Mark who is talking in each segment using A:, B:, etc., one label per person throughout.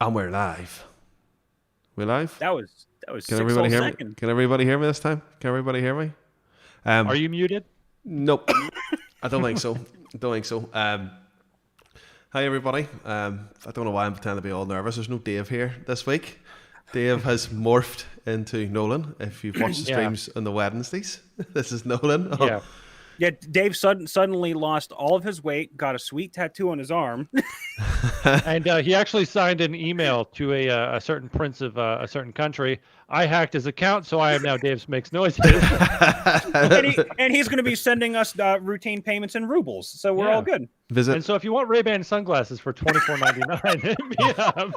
A: And we're live. We live?
B: That was
A: Can
B: 6
A: everybody
B: whole
A: hear me?
B: seconds.
A: Can everybody hear me this time? Can everybody hear me?
C: Are you muted?
A: Nope. I don't think so. I don't think so. Hi everybody. I don't know why I'm pretending to be all nervous. There's no Dave here this week. Dave has morphed into Nolan. If you've watched the streams on the Wednesdays, this is Nolan.
C: Yeah.
B: Yeah, Dave suddenly lost all of his weight, got a sweet tattoo on his arm.
C: And he actually signed an email to a certain prince of a certain country. I hacked his account, so I am now Dave Makes Noises.
B: and he's going to be sending us routine payments in rubles, so we're all good.
A: Visit.
C: And so if you want Ray-Ban sunglasses for $24.99, hit me up.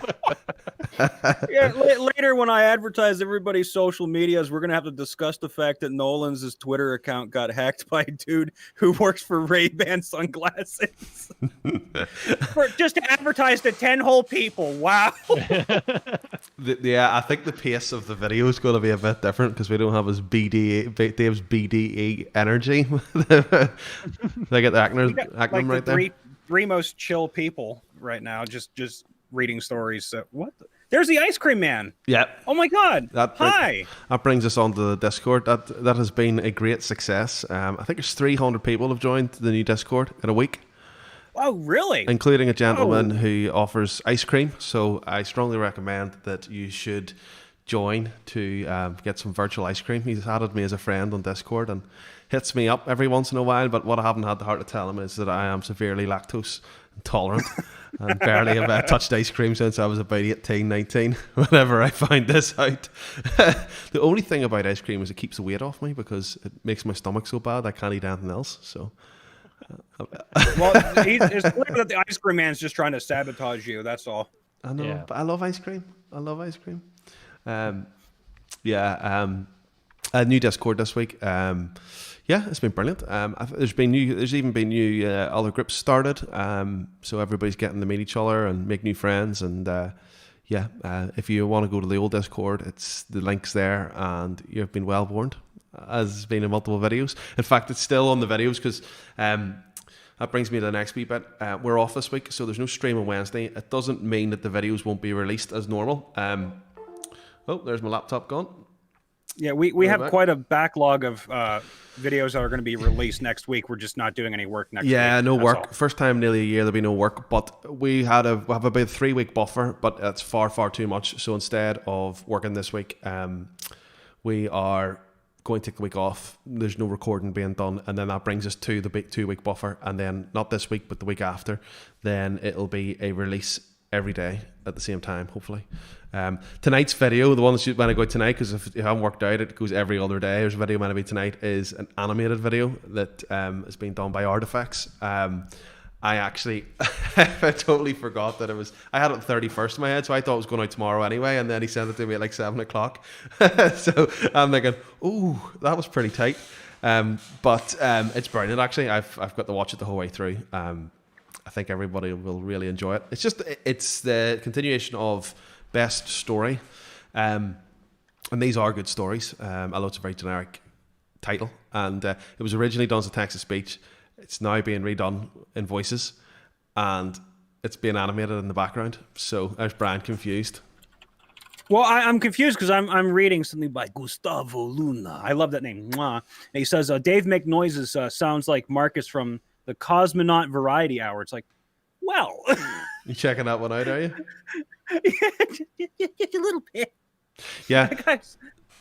B: Yeah, later when I advertise everybody's social medias, we're going to have to discuss the fact that Nolan's Twitter account got hacked by a dude who works for Ray-Ban sunglasses. Just to advertise to 10 whole people. Wow.
A: Yeah, I think the pace of the video is going to be a bit different because we don't have his Dave's BDE energy. They get the acronym right there.
B: Three most chill people right now, just reading stories. What? There's the ice cream man.
A: Yeah.
B: Oh my God. Hi.
A: That brings us on to the Discord. That has been a great success. I think there's 300 people have joined the new Discord in a week.
B: Oh, really?
A: Including a gentleman who offers ice cream. So I strongly recommend that you should join to get some virtual ice cream. He's added me as a friend on Discord and hits me up every once in a while. But what I haven't had the heart to tell him is that I am severely lactose intolerant and barely have touched ice cream since I was about 18, 19, whenever I find this out. The only thing about ice cream is it keeps the weight off me because it makes my stomach so bad I can't eat anything else. So...
B: Well, it's clear that the ice cream man's just trying to sabotage you. That's all.
A: I know, but I love ice cream. I love ice cream. A new Discord this week. Yeah, it's been brilliant. There's even been new other groups started. So everybody's getting to meet each other and make new friends. And if you want to go to the old Discord, the link's there, and you've been well warned. As has been in multiple videos. In fact, it's still on the videos because that brings me to the next wee bit. We're off this week, so there's no stream on Wednesday. It doesn't mean that the videos won't be released as normal. There's my laptop gone.
B: Yeah, we have quite a backlog of videos that are going to be released next week. We're just not doing any work next week.
A: Yeah, no work. All. First time nearly a year there'll be no work, but we have about a 3-week buffer, but that's far, far too much. So instead of working this week, we are going to take the week off. There's no recording being done, and then that brings us to the big 2-week buffer, and then not this week but the week after, then it'll be a release every day at the same time, hopefully. Tonight's video, the one that's going to go tonight, because if you haven't worked out, it goes every other day. There's a video meant to be tonight, is an animated video that is being done by Artifacts. I actually, I totally forgot that I had it 31st in my head, so I thought it was going out tomorrow anyway, and then he sent it to me at like 7 o'clock. So I'm thinking, ooh, that was pretty tight. But it's brilliant, actually. I've got to watch it the whole way through. I think everybody will really enjoy it. It's the continuation of Best Story. And these are good stories. Although it's a very generic title. And it was originally done as a text-to-speech. It's now being redone in voices, and it's being animated in the background. So there's Brian confused.
B: Well, I'm confused because I'm reading something by Gustavo Luna. I love that name. Mwah. And he says, Dave Make Noises sounds like Marcus from the Cosmonaut Variety Hour. It's like, well.
A: You checking that one out, are you?
B: Just a little bit.
A: Yeah.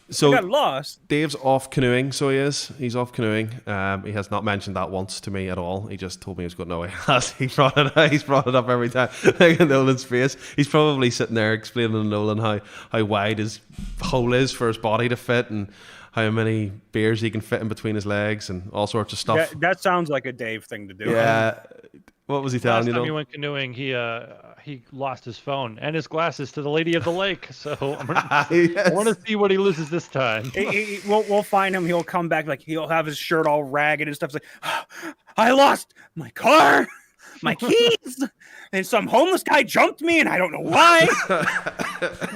B: So I got lost.
A: Dave's off canoeing, so he is. He's off canoeing. He has not mentioned that once to me at all. He just told me he's got no way. He's brought it up every time. Like in Nolan's face. He's probably sitting there explaining to Nolan how wide his hole is for his body to fit and how many beers he can fit in between his legs and all sorts of stuff.
B: That sounds like a Dave thing to do.
A: Yeah. What was he telling you?
C: Last time he went canoeing, he lost his phone and his glasses to the Lady of the Lake. So I want to see what he loses this time.
B: We'll find him. He'll come back, like he'll have his shirt all ragged and stuff. It's like, I lost my car, my keys, and some homeless guy jumped me, and I don't know why.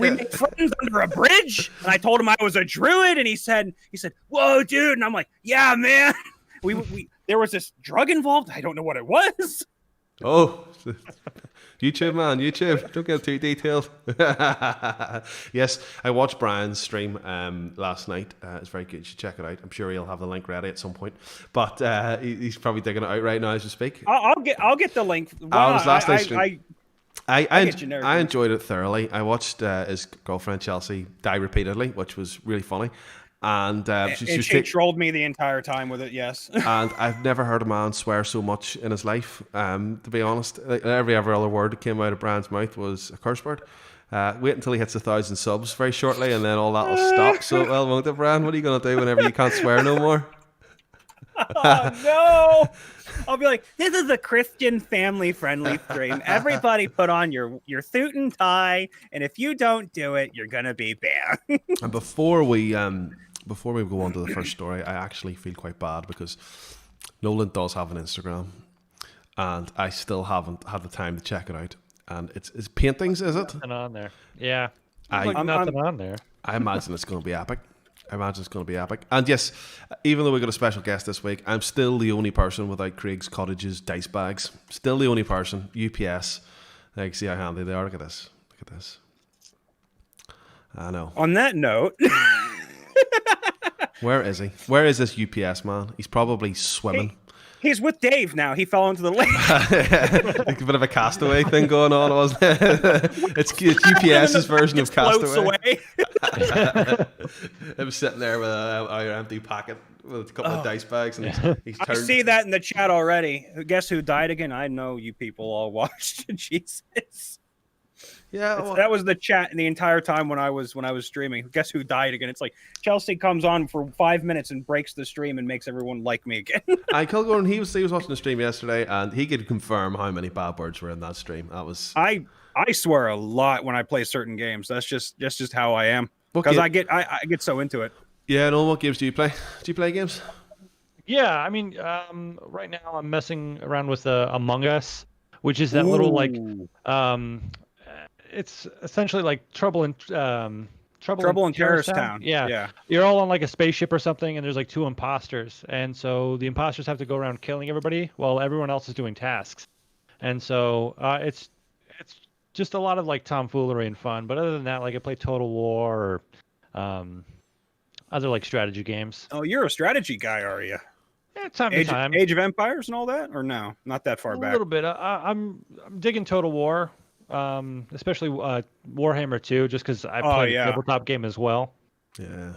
B: We made friends under a bridge, and I told him I was a druid, and he said, "Whoa, dude!" And I'm like, "Yeah, man." There was this drug involved. I don't know what it was.
A: Oh, YouTube, man, YouTube. Don't get too detailed. Yes, I watched Brian's stream last night. It's very good. You should check it out. I'm sure he'll have the link ready at some point. But he's probably digging it out right now as we speak.
B: I'll get the link.
A: Last night's stream. I enjoyed it thoroughly. I watched his girlfriend Chelsea die repeatedly, which was really funny. And she
B: trolled me the entire time with it. Yes.
A: And I've never heard a man swear so much in his life. To be honest, like, every other word that came out of Brian's mouth was a curse word. Wait until he hits 1,000 subs very shortly, and then all that will stop. So, well, won't it, Brian? What are you going to do whenever you can't swear no more?
B: Oh no! I'll be like, this is a Christian family-friendly stream. Everybody put on your suit and tie, and if you don't do it, you're gonna be banned.
A: And before we go on to the first story, I actually feel quite bad because Nolan does have an Instagram, and I still haven't had the time to check it out. And it's paintings, is it?
C: Nothing on there. Yeah.
B: Nothing
C: on there.
A: I imagine it's going to be epic. And yes, even though we got a special guest this week, I'm still the only person without Craig's Cottage's dice bags. Still the only person. UPS. Like, see how handy they are. Look at this. I know.
B: On that note,
A: where is he? Where is this UPS man? He's probably swimming.
B: He's with Dave now. He fell into the lake.
A: Like a bit of a Castaway thing going on, wasn't it? It's UPS's version of Castaway. I'm sitting there with an empty pocket with a couple of dice bags, and he's turned.
B: I see that in the chat already. Guess who died again? I know you people all watched. Jesus.
A: Yeah, well,
B: that was the chat the entire time when I was streaming. Guess who died again? It's like Chelsea comes on for 5 minutes and breaks the stream and makes everyone like me again.
A: Kilgore, he was watching the stream yesterday, and he could confirm how many bad words were in that stream. That was
B: I swear a lot when I play certain games. That's just how I am because I get so into it.
A: Yeah, no. What games do you play? Do you play games?
C: Yeah, I mean, right now I'm messing around with Among Us, which is that little like it's essentially like Trouble in
B: Terrorist Town.
C: Yeah. You're all on like a spaceship or something, and there's like 2 imposters, and so the imposters have to go around killing everybody while everyone else is doing tasks. And so it's just a lot of like tomfoolery and fun. But other than that, like I play Total War or other like strategy games.
B: Oh, you're a strategy guy, are you?
C: Yeah, time to time.
B: Age of Empires and all that, or no? Not that far back.
C: A little bit. I'm digging Total War. Especially Warhammer 2, just because I play a tabletop game as well.
A: Yeah.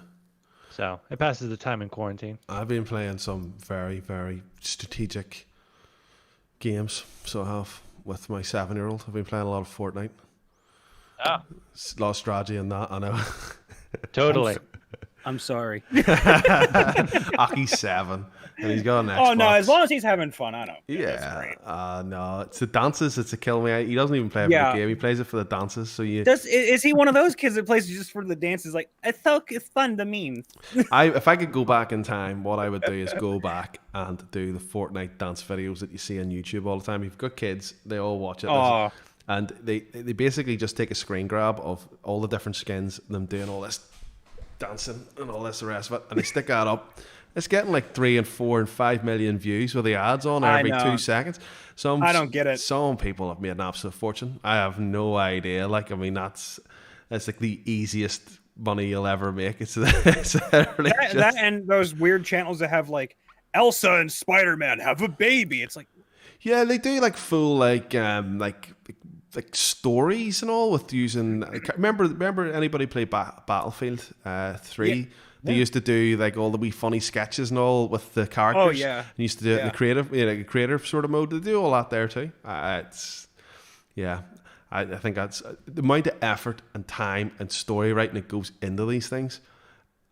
C: So it passes the time in quarantine.
A: I've been playing some very, very strategic games. So I have with my 7-year-old. I've been playing a lot of Fortnite.
C: Ah.
A: A lot of strategy in that, I know.
C: Totally.
B: I'm sorry.
A: Aki's 7, and he's got an Xbox.
B: Oh no! As long as he's having fun, I don't.
A: Yeah. No, it's the dances. It's a kill me. He doesn't even play it for the game. He plays it for the dances. So
B: is he one of those kids that plays just for the dances? Like it's fun to meme.
A: If I could go back in time, what I would do is go back and do the Fortnite dance videos that you see on YouTube all the time. If you've got kids, they all watch it. And they basically just take a screen grab of all the different skins, them doing all this dancing and all this the rest of it, and they stick that up. It's getting like 3 and 4 and 5 million views with the ads on every 2 seconds.
B: I don't get it.
A: Some people have made an absolute fortune. I have no idea. Like, I mean, that's like the easiest money you'll ever make. It's literally
B: that and those weird channels that have like Elsa and Spider-Man have a baby. It's like,
A: yeah, they do like full like stories and all with using. Remember anybody play Battlefield 3?
B: Yeah.
A: They used to do like all the wee funny sketches and all with the characters.
B: Oh yeah,
A: and used to do it in the creative sort of mode. They do all that there too. I think that's the amount of effort and time and story writing that goes into these things,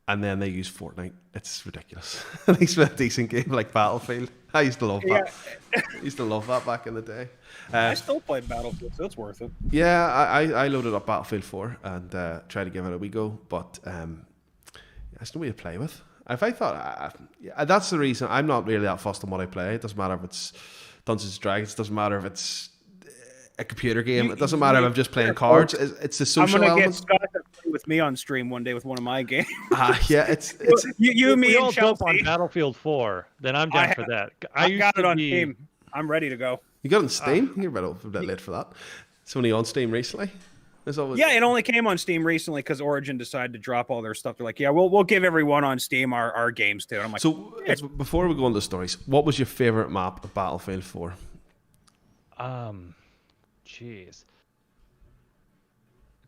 A: and then they use Fortnite. It's ridiculous. At least with a decent game like Battlefield, I used to love that. I used to love that back in the day.
B: I still play Battlefield, so it's worth it.
A: Yeah, I loaded up Battlefield 4 and tried to give it a wee go, but there's no way to play with. If I thought, that's the reason I'm not really that fussed on what I play. It doesn't matter if it's Dungeons and Dragons. It doesn't matter if it's a computer game. It doesn't matter if I'm just playing cards. It's the social element. I'm
B: gonna get Scott to play with me on stream one day with one of my games.
A: Yeah, it's
B: you, me, and Chelsea
C: on Battlefield 4. Then I'm down for that.
B: I got it on Steam. I'm ready to go.
A: You got it on Steam? You're a bit late for that. It's only on Steam recently.
B: Yeah, it only came on Steam recently because Origin decided to drop all their stuff. They're like, yeah, we'll give everyone on Steam our games too. And I'm like,
A: so before we go into the stories, what was your favorite map of Battlefield 4?
C: Jeez.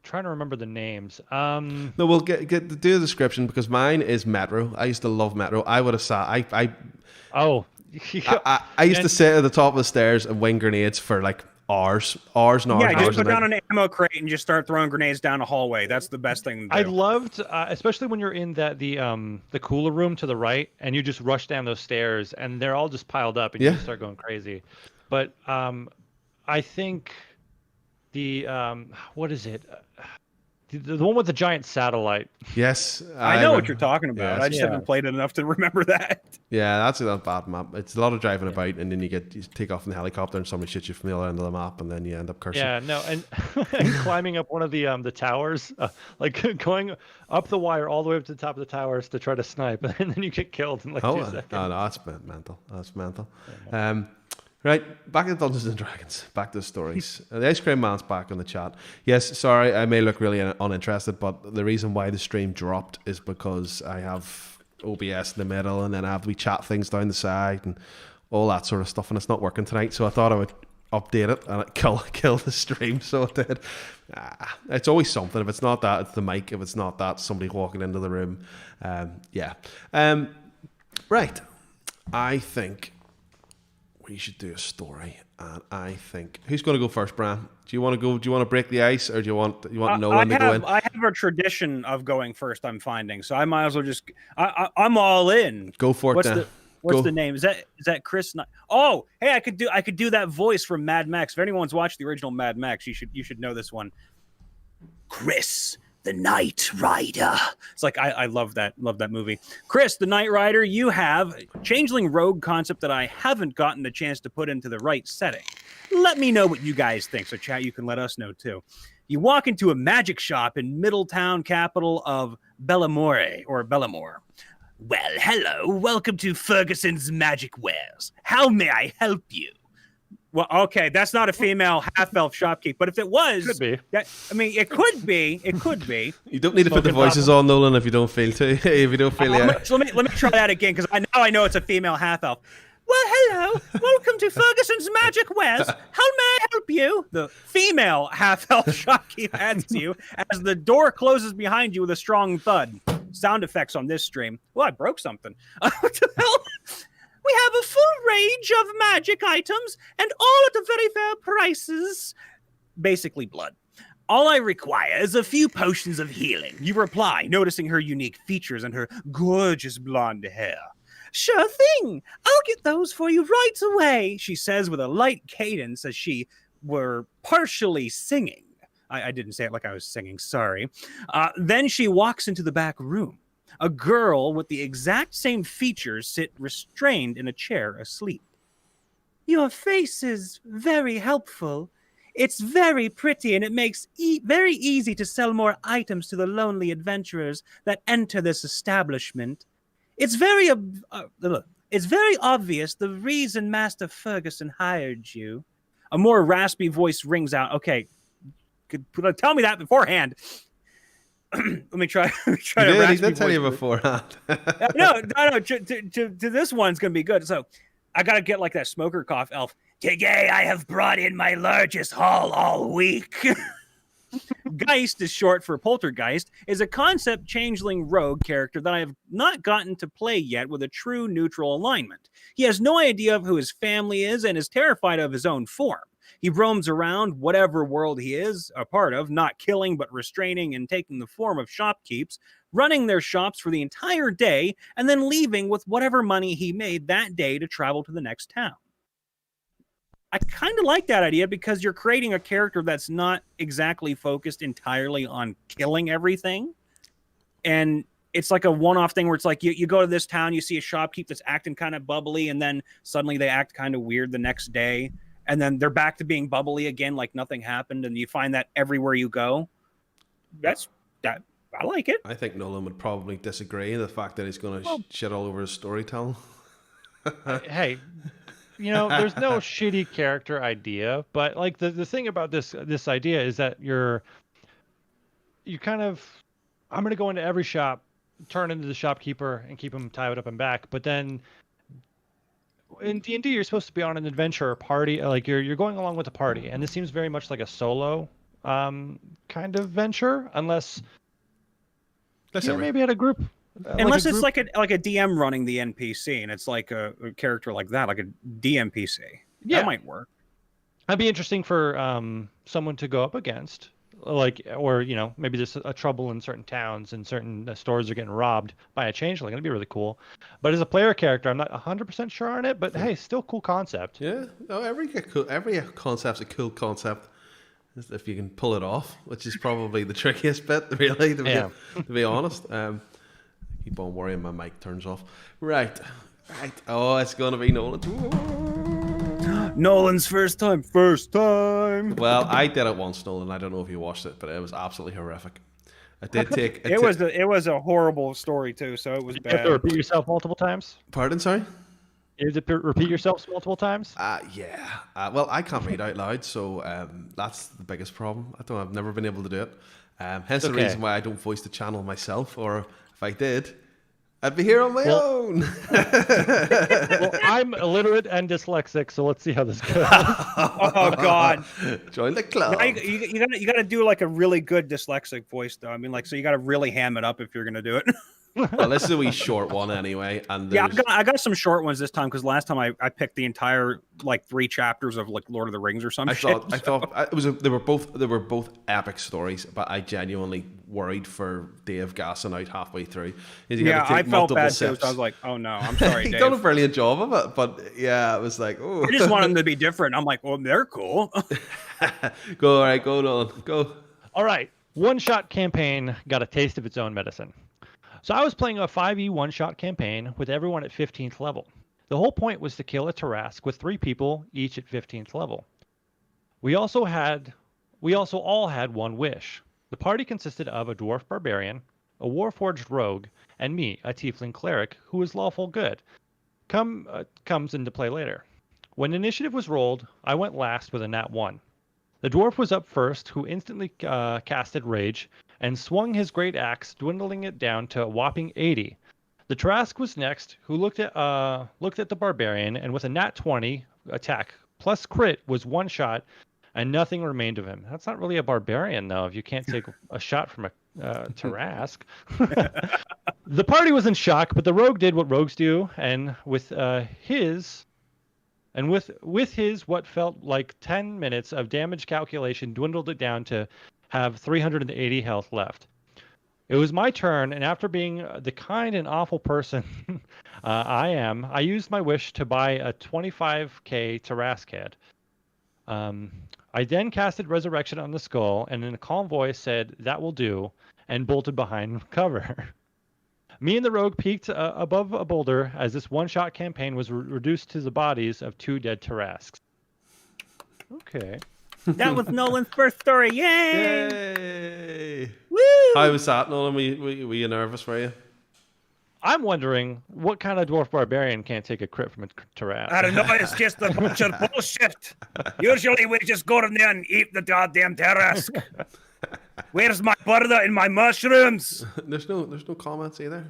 C: Trying to remember the names.
A: No, we'll get do the description because mine is Metro. I used to love Metro. I would have sat. I used to sit at the top of the stairs and wing grenades for like hours and hours.
B: Yeah,
A: just
B: put down an ammo crate and just start throwing grenades down a hallway. That's the best thing to do.
C: I loved, especially when you're in the cooler room to the right, and you just rush down those stairs, and they're all just piled up, and you just start going crazy. But I think the what is it? The one with the giant satellite.
A: Yes,
B: I know what you're talking about.
A: Yes.
B: I just haven't played it enough to remember that.
A: Yeah, that's a bad map. It's a lot of driving about, and then you take off in the helicopter, and somebody shoots you from the other end of the map, and then you end up cursing.
C: Yeah, no, and climbing up one of the towers, like going up the wire all the way up to the top of the towers to try to snipe, and then you get killed in like 2 seconds.
A: Oh, no, that's mental. That's mental. Yeah. Right, back to Dungeons and Dragons. Back to the stories. The Ice Cream Man's back on the chat. Yes, sorry, I may look really uninterested, but the reason why the stream dropped is because I have OBS in the middle, and then I have we chat things down the side and all that sort of stuff, and it's not working tonight. So I thought I would update it and kill the stream. So it did. It's always something. If it's not that, it's the mic. If it's not that, somebody walking into the room. Right. I think we should do a story, and I think who's going to go first, Bran? Do you want to go? Do you want to break the ice, or do you want Nolan to go in?
B: I have a tradition of going first. I'm finding, so I might as well just. I'm all in.
A: Go for it.
B: What's the name? Is that Chris? Oh, hey, I could do that voice from Mad Max. If anyone's watched the original Mad Max, you should know this one. Chris, the Knight Rider. It's like I love that movie. Chris, the Knight Rider, you have changeling rogue concept that I haven't gotten the chance to put into the right setting. Let me know what you guys think. So chat, you can let us know too. You walk into a magic shop in Middletown, capital of Bellamore. Well, hello. Welcome to Ferguson's Magic Wares. How may I help you? Well, okay, that's not a female half-elf shopkeep, but if it was,
C: could be.
B: It could be. It could be.
A: You don't need to put the voices on, Nolan, if you don't feel to. If you don't feel,
B: So let me try that again because I know it's a female half-elf. Well, hello. Welcome to Ferguson's Magic Wares. How may I help you? The female half-elf shopkeep adds to you as the door closes behind you with a strong thud. Sound effects on this stream. Well, I broke something. What the hell? We have a full range of magic items and all at very fair prices. Basically blood. All I require is a few potions of healing. You reply, noticing her unique features and her gorgeous blonde hair. Sure thing. I'll get those for you right away, she says with a light cadence as she were partially singing. I didn't say it like I was singing, sorry. Then she walks into the back room. A girl with the exact same features sit restrained in a chair asleep. Your face is very helpful. It's very pretty, and it makes very easy to sell more items to the lonely adventurers that enter this establishment. It's very obvious the reason Master Ferguson hired you. A more raspy voice rings out. Okay, tell me that beforehand. Let me try.
A: He did tell you beforehand.
B: No. To this one's gonna be good. So I gotta get like that smoker cough elf. Today I have brought in my largest haul all week. Geist is short for poltergeist, is a concept changeling rogue character that I have not gotten to play yet with a true neutral alignment. He has no idea of who his family is and is terrified of his own form. He roams around whatever world he is a part of, not killing but restraining and taking the form of shopkeepers, running their shops for the entire day, and then leaving with whatever money he made that day to travel to the next town. I kind of like that idea because you're creating a character that's not exactly focused entirely on killing everything. And it's like a one-off thing where it's like you go to this town, you see a shopkeep that's acting kind of bubbly, and then suddenly they act kind of weird the next day. And then they're back to being bubbly again, like nothing happened. And you find that everywhere you go. That. I like it.
A: I think Nolan would probably disagree the fact that he's going to shit all over his storytelling.
C: Hey, there's no shitty character idea, but like the thing about this idea is that you kind of, I'm gonna go into every shop, turn into the shopkeeper, and keep him tied up and back. But then in D&D, you're supposed to be on an adventure or party, like you're going along with a party, and this seems very much like a solo kind of venture, unless maybe at a group.
B: Unless it's like a DM running the NPC, and it's like a character like that, like a DMPC.
C: Yeah,
B: that might work.
C: That'd be interesting for someone to go up against, like, or maybe there's a trouble in certain towns and certain stores are getting robbed by a changeling. That'd be really cool. But as a player character, I'm not 100% sure on it. But hey, still cool concept.
A: Yeah, no, every concept's a cool concept if you can pull it off, which is probably the trickiest bit, really, to be honest. Keep on worrying, my mic turns off. Right. Oh, it's gonna be Nolan.
B: Nolan's first time.
A: Well, I did it once, Nolan. I don't know if you watched it, but it was absolutely horrific. I did take
B: it. Was a horrible story too, so it was bad.
C: You have to repeat yourself multiple times.
A: Pardon, sorry.
C: You have to repeat yourself multiple times.
A: Yeah. Well, I can't read out loud, so that's the biggest problem. I've never been able to do it. Hence the reason why I don't voice the channel myself, or if I did, I'd be here on my own.
C: Well, I'm illiterate and dyslexic, so let's see how this goes.
B: Oh God!
A: Join the club.
B: You gotta do like a really good dyslexic voice, though. I mean, like, so you gotta really ham it up if you're gonna do it.
A: Well, this is a wee short one anyway, and
B: yeah, I got some short ones this time because last time I picked the entire like 3 chapters of like Lord of the Rings or something.
A: I thought it was they were both epic stories, but I genuinely worried for Dave gassing out halfway through.
B: Yeah, I felt bad too. So I was like, oh no, I'm sorry, Dave.
A: He done a brilliant job of it, but yeah, it was like, oh.
B: I just want them to be different. I'm like, well, they're cool.
A: Go, all right, go on, go.
C: All right, one-shot campaign got a taste of its own medicine. So I was playing a 5e one-shot campaign with everyone at 15th level. The whole point was to kill a tarrasque with 3 people, each at 15th level. We also all had one wish. The party consisted of a dwarf barbarian, a warforged rogue, and me, a tiefling cleric who was lawful good. Comes into play later. When initiative was rolled, I went last with a nat 1. The dwarf was up first, who instantly casted Rage, and swung his great axe, dwindling it down to a whopping 80. The tarrasque was next, who looked at the barbarian, and with a nat 20 attack plus crit was one shot, and nothing remained of him. That's not really a barbarian, though, if you can't take a shot from a tarrasque. The party was in shock, but the rogue did what rogues do, and with his what felt like 10 minutes of damage calculation, dwindled it down to have 380 health left. It was my turn, and after being the kind and awful person I used my wish to buy a 25k tarrasque head. I then casted Resurrection on the skull, and in a calm voice said, "That will do," and bolted behind cover. Me and the rogue peeked above a boulder as this one-shot campaign was reduced to the bodies of 2 dead tarrasques. Okay.
B: That was Nolan's first story. Yay!
A: Yay!
B: Woo!
A: How was that, Nolan? Were you nervous, were you?
C: I'm wondering what kind of dwarf barbarian can't take a crit from a tarrasque.
B: I don't know. It's just a bunch of bullshit. Usually we just go in there and eat the goddamn tarrasque. Where's my butter and my mushrooms?
A: There's no comments either.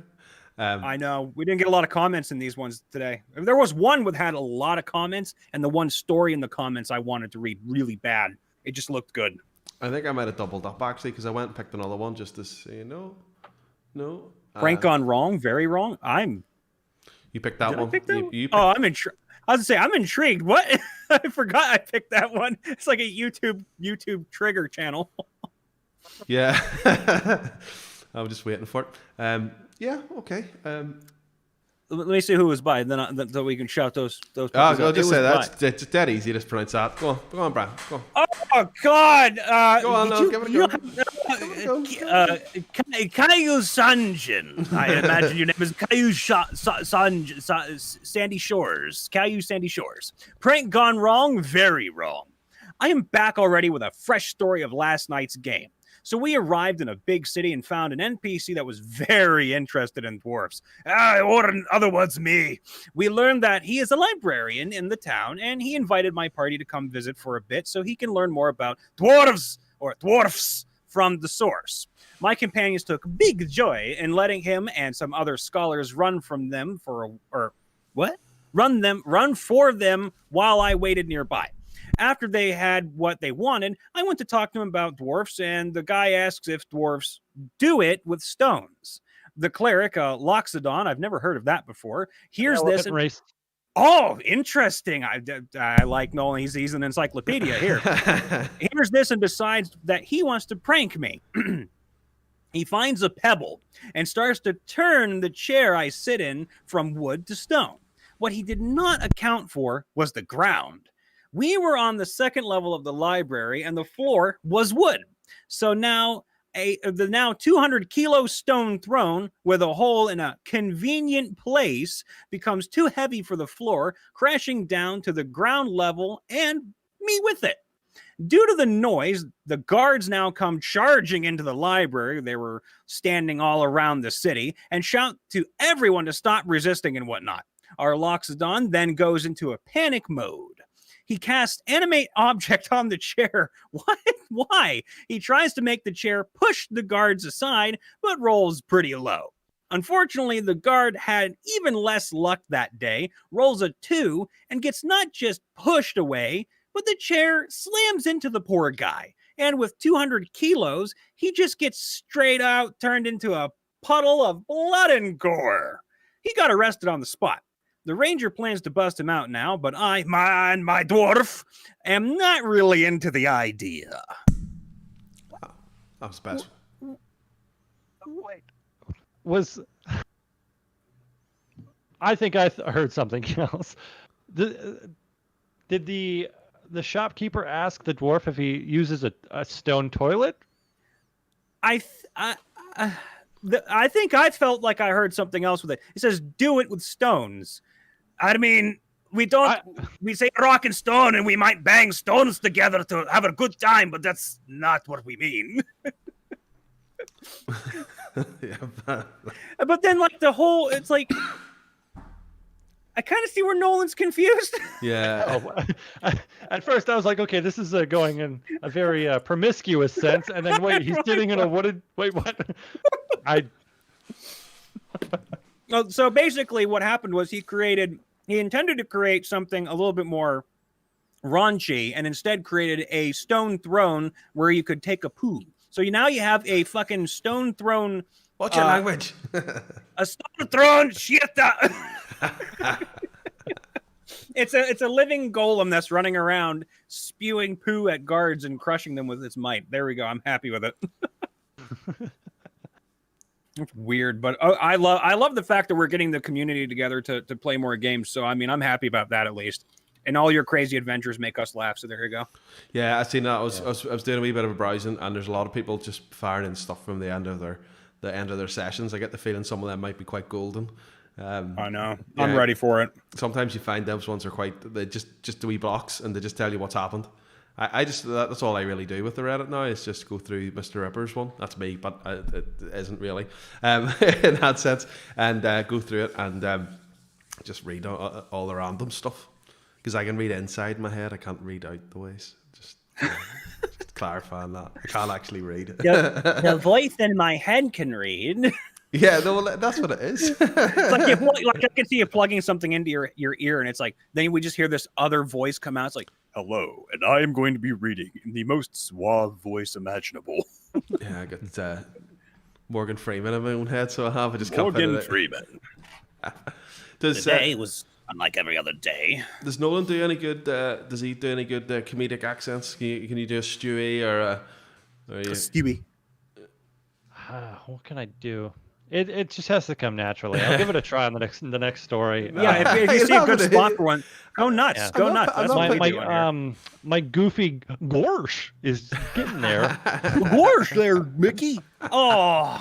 B: I know. We didn't get a lot of comments in these ones today. There was one that had a lot of comments, and the one story in the comments I wanted to read really bad. It just looked good.
A: I think I might have doubled up, actually, because I went and picked another one just to say no.
B: Frank gone wrong, very wrong.
A: You picked that one?
B: I pick that one?
A: You picked...
B: Oh, I'm intrigued. I was going to say, I'm intrigued. What? I forgot I picked that one. It's like a YouTube trigger channel.
A: Yeah. I'm just waiting for it. Yeah, okay.
B: Let me see who was by, then so we can shout those.
A: I'll just say it's dead easy to pronounce that. Go on, Brian. Go on.
B: Oh God!
A: Go on, no, give it a go.
B: Caillou Sanjin. I imagine your name is Caillou Sandy Shores. Caillou Sandy Shores. Prank gone wrong, very wrong. I am back already with a fresh story of last night's game. So we arrived in a big city and found an NPC that was very interested in dwarfs. Or in other words, me. We learned that he is a librarian in the town, and he invited my party to come visit for a bit so he can learn more about dwarfs from the source. My companions took big joy in letting him and some other scholars run for them while I waited nearby. After they had what they wanted, I went to talk to him about dwarfs, and the guy asks if dwarfs do it with stones. The cleric, Loxodon, I've never heard of that before, hears this.
C: Race.
B: Oh, interesting. I like Nolan. He's an encyclopedia here. Hears this and decides that he wants to prank me. He finds a pebble and starts to turn the chair I sit in from wood to stone. What he did not account for was the ground. We were on the second level of the library and the floor was wood. So now the now 200-kilo stone throne with a hole in a convenient place becomes too heavy for the floor, crashing down to the ground level and me with it. Due to the noise, the guards now come charging into the library. They were standing all around the city and shout to everyone to stop resisting and whatnot. Our Loxodon then goes into a panic mode. He casts animate object on the chair. What? Why? He tries to make the chair push the guards aside, but rolls pretty low. Unfortunately, the guard had even less luck that day, rolls a 2, and gets not just pushed away, but the chair slams into the poor guy. And with 200 kilos, he just gets straight out turned into a puddle of blood and gore. He got arrested on the spot. The ranger plans to bust him out now, but my dwarf, am not really into the idea.
A: Wow. That was best.
C: Wait. I think I heard something else. Did the shopkeeper ask the dwarf if he uses a stone toilet?
B: I think I felt like I heard something else with it. It says, do it with stones. I mean, we say rock and stone and we might bang stones together to have a good time, but that's not what we mean.
A: Yeah,
B: but then like it's like, I kind of see where Nolan's confused.
A: Yeah.
C: At first I was like, okay, this is going in a very promiscuous sense. And then wait, he's sitting in a wooded, wait, what?
B: So basically what happened was he intended to create something a little bit more raunchy and instead created a stone throne where you could take a poo. So now you have a fucking stone throne.
A: What's your language?
B: A stone throne shit. It's a living golem that's running around spewing poo at guards and crushing them with its might. There we go. I'm happy with it. It's weird, but I love the fact that we're getting the community together to play more games. So I mean, I'm happy about that at least. And all your crazy adventures make us laugh. So there you go.
A: Yeah, I seen that. I was doing a wee bit of a browsing, and there's a lot of people just firing in stuff from the end of their sessions. I get the feeling some of them might be quite golden.
B: I know. Yeah, I'm ready for it.
A: Sometimes you find those ones are they just the wee blocks, and they just tell you what's happened. I just that's all I really do with the Reddit now is just go through MrRipper's one. That's me, but it isn't really in that sense. And go through it and just read all the random stuff because I can read inside my head. I can't read out the ways. Just clarifying that I can't actually read.
B: The voice in my head can read.
A: Yeah, that's what it is.
B: It's like I can see you plugging something into your ear, and it's like then we just hear this other voice come out. It's like, "Hello, and I am going to be reading in the most suave voice imaginable."
A: Yeah, I got Morgan Freeman in my own head, so I just can't
B: Morgan Freeman. Today was unlike every other day.
A: Does Nolan do any good? Does he do any good comedic accents? Can you do a Stewie or a
B: Stewie?
C: What can I do? It just has to come naturally. I'll give it a try on the next story.
B: Yeah, if you see a good spot for one, go nuts. Yeah. Go nuts.
C: That's my goofy gorsh is getting there.
B: Gorsh there, Mickey. Oh,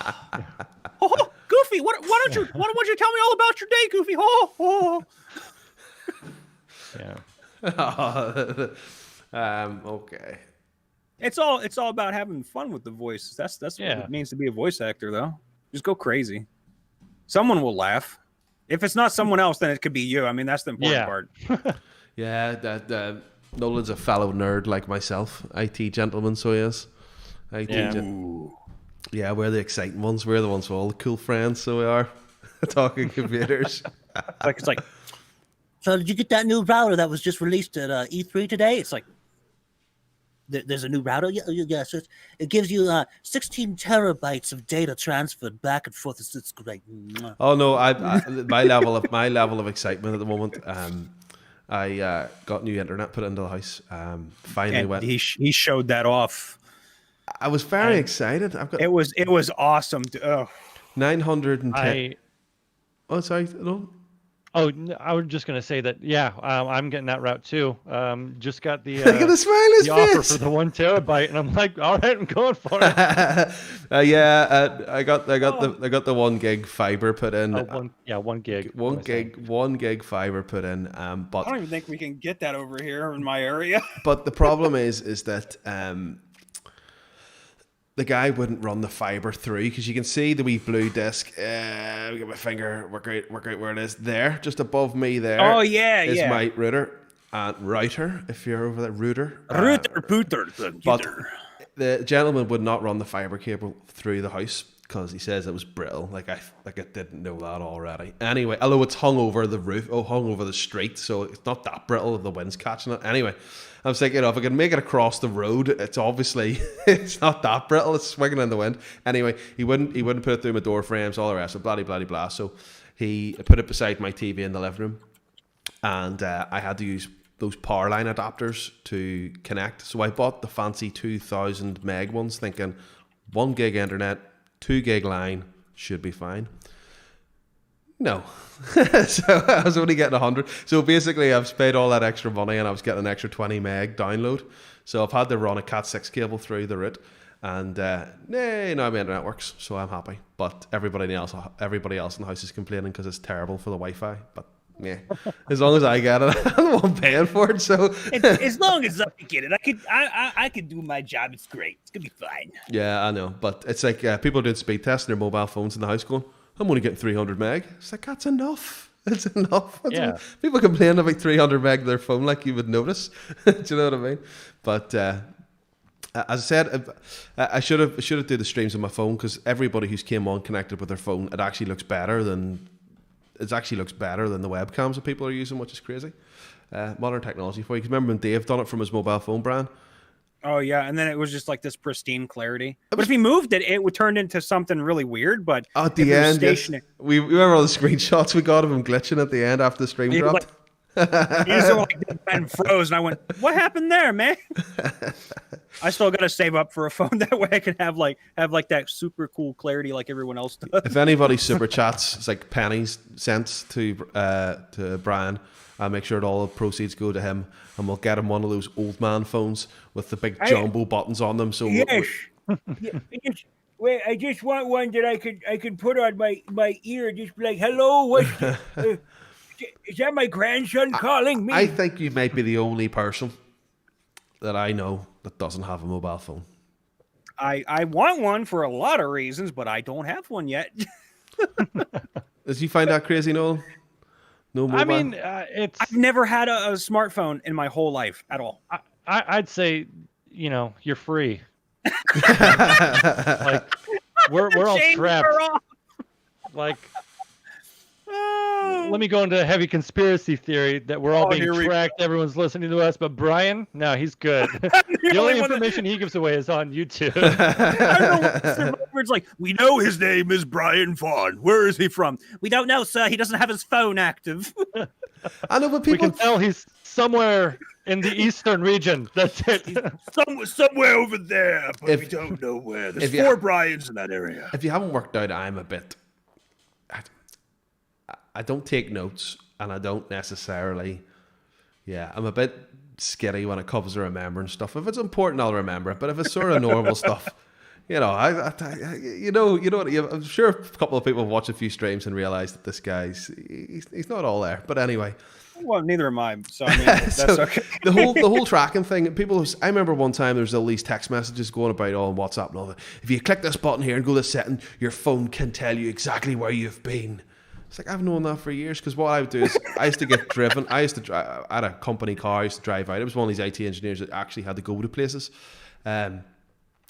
B: Goofy. Why don't you tell me all about your day, Goofy?
C: Yeah.
A: Okay.
B: It's all about having fun with the voice. That's what it means to be a voice actor, though. Just go crazy. Someone will laugh. If it's not someone else, then it could be you. I mean, that's the important part.
A: Yeah, that Nolan's a fellow nerd like myself. IT gentleman, so he is. Yeah, we're the exciting ones. We're the ones with all the cool friends, so we are. Talking computers.
B: It's like, so did you get that new router that was just released at E3 today? It's like, there's a new router? Yeah, so it gives you 16 terabytes of data transferred back and forth. It's great.
A: Oh no, I my level of excitement at the moment. I got new internet put into the house. Finally went.
B: He showed that off.
A: I was very excited.
B: It was awesome.
A: 910. Oh, sorry, no.
C: Oh, I was just gonna say that. Yeah, I'm getting that route too. Just got the
A: look at the smile his
C: offer
A: face.
C: for the 1 terabyte, and I'm like, all right, I'm going for it.
A: I got the 1 gig fiber put in.
C: 1 gig.
A: 1 gig fiber put in. But
B: I don't even think we can get that over here in my area.
A: But the problem is that the guy wouldn't run the fiber through, because you can see the wee blue disc. Get my finger work out where it is. There, just above me there.
B: Oh yeah,
A: is my router. If you're over there, router.
B: But
A: the gentleman would not run the fiber cable through the house because he says it was brittle. Like I didn't know that already. Anyway, although it's hung over the roof, hung over the street, so it's not that brittle if the wind's catching it. Anyway, I was thinking, if I can make it across the road, it's obviously it's not that brittle. It's swinging in the wind. Anyway, he wouldn't put it through my door frames, all the rest of blah blah blah. So he put it beside my TV in the living room, and I had to use those power line adapters to connect. So I bought the fancy 2000 meg ones, thinking 1 gig internet, 2 gig line should be fine. No. So I was only getting 100. So basically I've paid all that extra money and I was getting an extra 20 meg download. So I've had to run a Cat6 cable through the route, and now my internet works, so I'm happy. But everybody else in the house is complaining because it's terrible for the Wi-Fi. But yeah, as long as I get it, I'm the one paying for it. So
B: as long as I get it, I could do my job. It's great. It's gonna be fine.
A: Yeah, I know. But it's like people doing speed tests on their mobile phones in the house going, I'm only getting 300 meg. It's like, that's enough. It's enough. People complain about 300 meg on their phone like you would notice. Do you know what I mean? But as I said, I should have done the streams on my phone, because everybody who's came on connected with their phone, it actually looks better than the webcams that people are using, which is crazy. Modern technology for you. Because remember when Dave done it from his mobile phone, Brian?
B: Oh yeah, and then it was just like this pristine clarity. But if he moved it, it would turn into something really weird. But
A: at the end, we remember all the screenshots we got of him glitching at the end after the stream dropped.
B: He's like and froze, and I went, "What happened there, man?" I still got to save up for a phone, that way I can have that super cool clarity like everyone else does.
A: If anybody super chats, it's like pennies, cents to Brian, I'll make sure that all the proceeds go to him, and we'll get him one of those old man phones with the big jumbo buttons on them. So
B: yes. Wait, I just want one that I could put on my ear, just be like, "Hello, is that my grandson calling me?"
A: I think you might be the only person that I know that doesn't have a mobile phone.
B: I want one for a lot of reasons, but I don't have one yet.
A: Did you find that crazy, Nolan? No mobile?
C: I mean,
B: I've never had a smartphone in my whole life at all.
C: I'd say, you're free. Like we're all trapped. Like, let me go into a heavy conspiracy theory that we're all being tracked. Everyone's listening to us, but Brian, no, he's good. The only information he gives away is on YouTube.
B: I don't know. It's like, we know his name is Brian Vaughn. Where is he from? We don't know, sir. He doesn't have his phone active.
A: I know, but people
C: we can tell he's somewhere in the eastern region. That's it.
B: Somewhere over there, but we don't know where. There's 4 Brians in that area.
A: If you haven't worked out, I'm a bit. I don't take notes, and I don't necessarily. Yeah, I'm a bit skitty when it comes to remembering stuff. If it's important, I'll remember it. But if it's sort of normal stuff, I'm sure a couple of people have watched a few streams and realized that this guy's he's not all there. But anyway,
B: Well, neither am I. So I mean, that's
A: So
B: okay.
A: the whole tracking thing. I remember one time there was all these text messages going about on WhatsApp and all that. If you click this button here and go to setting, your phone can tell you exactly where you've been. It's like, I've known that for years, because what I would do is I used to get driven. I had a company car. I used to drive out. It was one of these IT engineers that actually had to go to places. And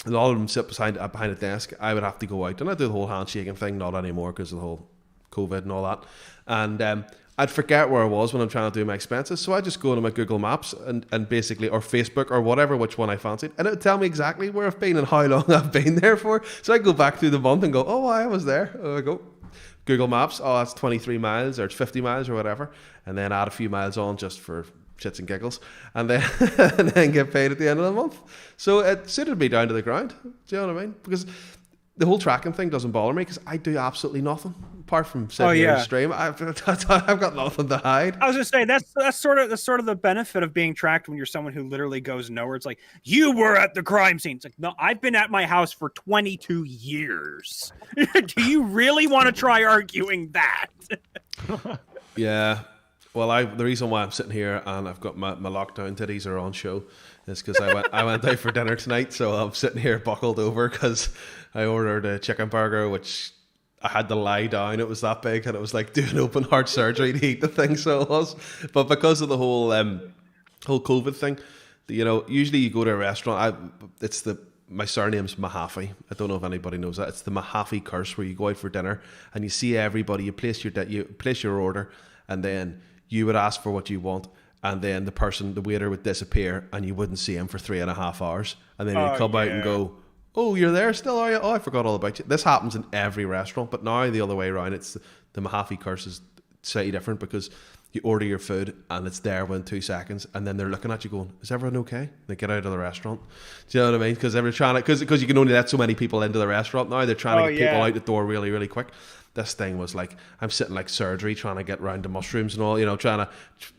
A: all of them sit behind a desk. I would have to go out, and I do the whole handshaking thing. Not anymore because of the whole COVID and all that. And I'd forget where I was when I'm trying to do my expenses. So I just go into my Google Maps and basically, or Facebook or whatever, which one I fancied, and it would tell me exactly where I've been and how long I've been there for. So I go back through the month and go, oh, I was there. Oh, I go Google Maps. Oh, that's 23 miles or it's 50 miles or whatever, and then add a few miles on just for shits and giggles, and then and then get paid at the end of the month. So it suited me down to the ground. Do you know what I mean? Because the whole tracking thing doesn't bother me, because I do absolutely nothing apart from sitting here and stream. I've got nothing to hide.
B: I was gonna say that's sort of the benefit of being tracked when you're someone who literally goes nowhere. It's like, you were at the crime scene. It's like, no, I've been at my house for 22 years. Do you really want to try arguing that?
A: Yeah. Well, the reason why I'm sitting here and I've got my lockdown titties are on show is because I went out for dinner tonight, so I'm sitting here buckled over because I ordered a chicken burger, which I had to lie down. It was that big, and it was like doing open heart surgery to eat the thing. So it was, but because of the whole COVID thing, usually you go to a restaurant. My surname's Mahaffey. I don't know if anybody knows that. It's the Mahaffey curse, where you go out for dinner and you see everybody. You place your order, and then you would ask for what you want, and then the waiter would disappear, and you wouldn't see him for 3.5 hours, and then he'd come out and go, "Oh, you're there still, are you? Oh, I forgot all about you." This happens in every restaurant, but now the other way around. It's the Mahaffey curse is slightly different, because you order your food and it's there within 2 seconds, and then they're looking at you going, "Is everyone okay?" They get out of the restaurant. Do you know what I mean? Because because you can only let so many people into the restaurant now. They're trying to get people out the door really, really quick. This thing was like, I'm sitting like surgery, trying to get round to mushrooms and all, trying to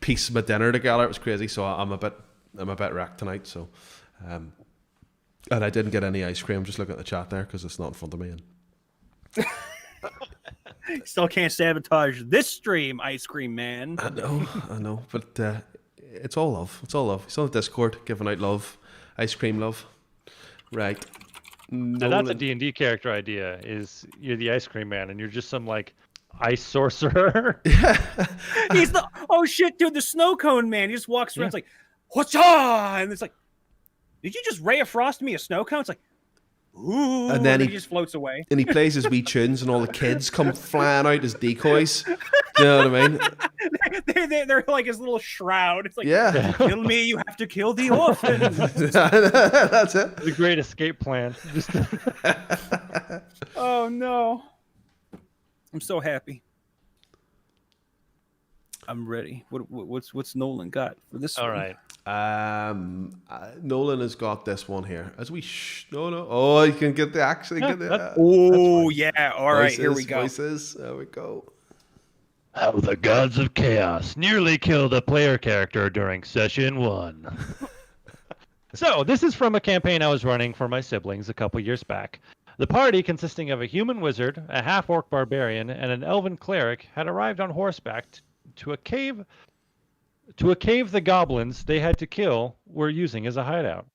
A: piece my dinner together. It was crazy. So I'm a bit wrecked tonight. So, and I didn't get any ice cream. Just looking at the chat there, because it's not in front of me. And
B: Still can't sabotage this stream, ice cream man.
A: I know, but it's all love. It's all love. It's on the Discord, giving out love, ice cream love. Right.
C: Now that's a D&D character idea, is you're the ice cream man and you're just some like ice sorcerer.
B: He's oh shit, dude, the snow cone man. He just walks around, it's like, what's up? And it's like, did you just Ray of Frost me a snow cone? It's like, ooh,
A: and then he
B: just floats away.
A: And he plays his wee tunes, and all the kids come flying out as decoys. Do you know what I mean?
B: They're like his little shroud. It's like,
A: yeah,
B: kill me, you have to kill the orphans.
A: That's it.
C: The great escape plan.
B: Oh no. I'm so happy. I'm ready. What's Nolan got for this
C: all
B: one?
C: right.
A: Nolan has got this one here. Oh, you can get the actually get the.
B: Oh yeah. All right,
A: voices,
B: here we go.
A: Voices. There we go.
C: How the gods of chaos nearly killed a player character during session 1. So this is from a campaign I was running for my siblings a couple years back. The party, consisting of a human wizard, a half-orc barbarian, and an elven cleric, had arrived on horseback to a cave the goblins they had to kill were using as a hideout.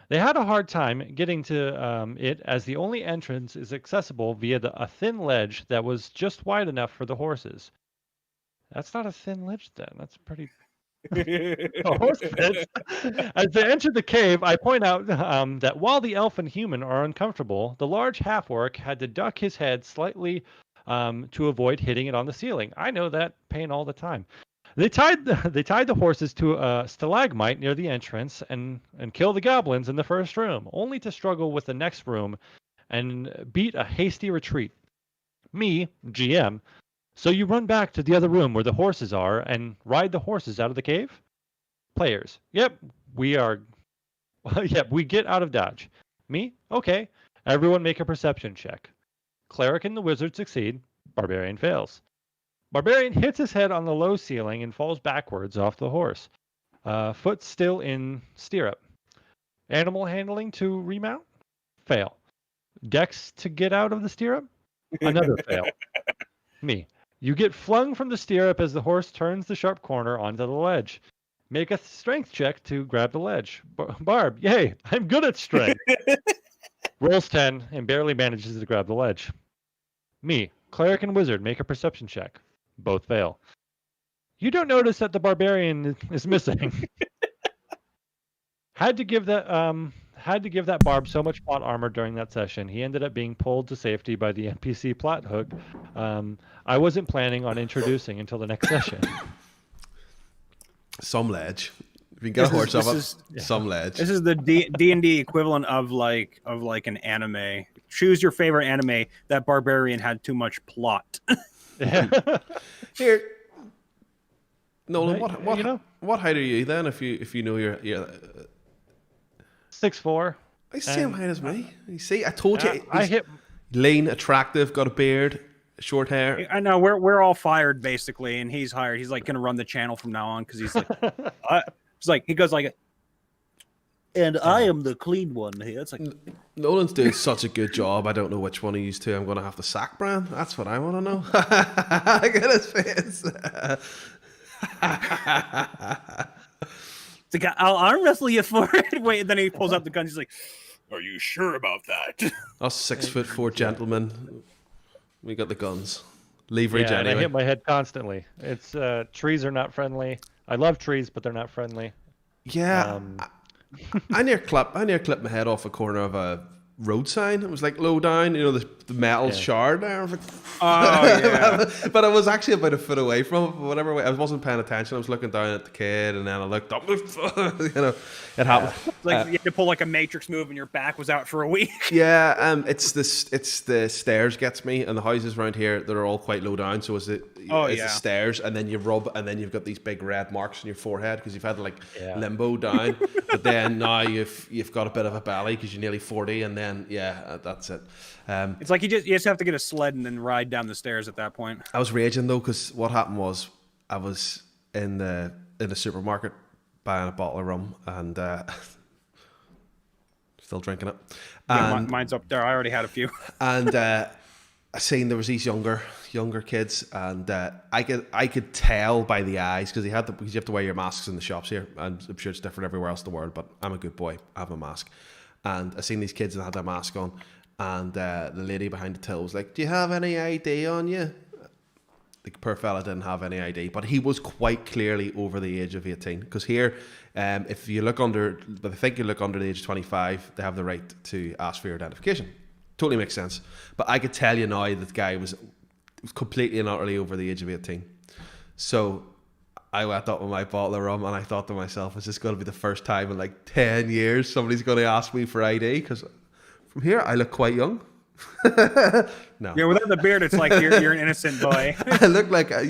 C: They had a hard time getting to it, as the only entrance is accessible via a thin ledge that was just wide enough for the horses. That's not a thin ledge then. That's pretty... a horse pit. As they enter the cave, I point out that while the elf and human are uncomfortable, the large half-orc had to duck his head slightly to avoid hitting it on the ceiling. I know that pain all the time. They tied the horses to a stalagmite near the entrance and kill the goblins in the first room, only to struggle with the next room and beat a hasty retreat. Me, GM, so you run back to the other room where the horses are and ride the horses out of the cave? Players, yep, we are. Yep, we get out of dodge. Me, okay. Everyone make a perception check. Cleric and the wizard succeed. Barbarian fails. Barbarian hits his head on the low ceiling and falls backwards off the horse. Foot still in stirrup. Animal handling to remount? Fail. Dex to get out of the stirrup? Another fail. Me. You get flung from the stirrup as the horse turns the sharp corner onto the ledge. Make a strength check to grab the ledge. Barb, yay, I'm good at strength. Rolls 10 and barely manages to grab the ledge. Me, cleric and wizard, make a perception check. Both fail. You don't notice that the barbarian is missing. Had to give that Barb so much plot armor during that session. He ended up being pulled to safety by the NPC plot hook. I wasn't planning on introducing until the next session.
A: Some ledge. If you can get a horse off it, some ledge.
B: This is the D&D equivalent of like an anime. Choose your favorite anime. That barbarian had too much plot.
A: Here, Nolan, what height are you then? If you know you're
C: 6'4".
A: He's the same height as me. You see, I told you.
C: I hit
A: lean, attractive, got a beard, short hair.
B: I know we're all fired basically, and he's hired. He's like gonna run the channel from now on because he's like, he goes like, and I am the clean one here. It's like
A: Nolan's doing such a good job. I don't know which one he used to. I'm going to have to sack Bran. That's what I want to know. Look at his face.
B: It's like, I'll arm wrestle you for it. Wait, and then he pulls out the gun. He's like, "Are you sure about that?"
A: Us 6'4" gentlemen, we got the guns. Leverage anyway.
C: And I hit my head constantly. It's trees are not friendly. I love trees, but they're not friendly.
A: Yeah, I near clipped my head off a corner of a road sign. It was like low down, the metal shard there. I was like,
B: oh yeah.
A: But I was actually about a foot away from it. But whatever way, I wasn't paying attention. I was looking down at the kid, and then I looked up. It happened.
B: It's like you had to pull like a Matrix move, and your back was out for a week.
A: Yeah, it's the stairs gets me, and the houses around here that are all quite low down. So it's the stairs, and then you rub, and then you've got these big red marks on your forehead because you've had to limbo down. But then now you've got a bit of a belly because you're nearly 40, and then that's it.
B: It's like you just have to get a sled and then ride down the stairs at that point.
A: I was raging though because what happened was I was in the supermarket buying a bottle of rum and still drinking it. And,
B: mine's up there. I already had a few.
A: And I seen there was these younger kids, and I could tell by the eyes because you have to wear your masks in the shops here, and I'm sure it's different everywhere else in the world. But I'm a good boy. I have a mask, and I seen these kids that had their mask on, and the lady behind the till was like, "Do you have any ID on you?" The poor fella didn't have any ID, but he was quite clearly over the age of 18. Because here, if you look under, but I think you look under the age of 25, they have the right to ask for your identification. Totally makes sense. But I could tell you now that the guy was completely and utterly over the age of 18. So I went up with my bottle of rum and I thought to myself, is this going to be the first time in like 10 years somebody's going to ask me for ID? Because from here, I look quite young. No.
B: Yeah, without the beard, it's like you're an innocent boy.
A: I look like, I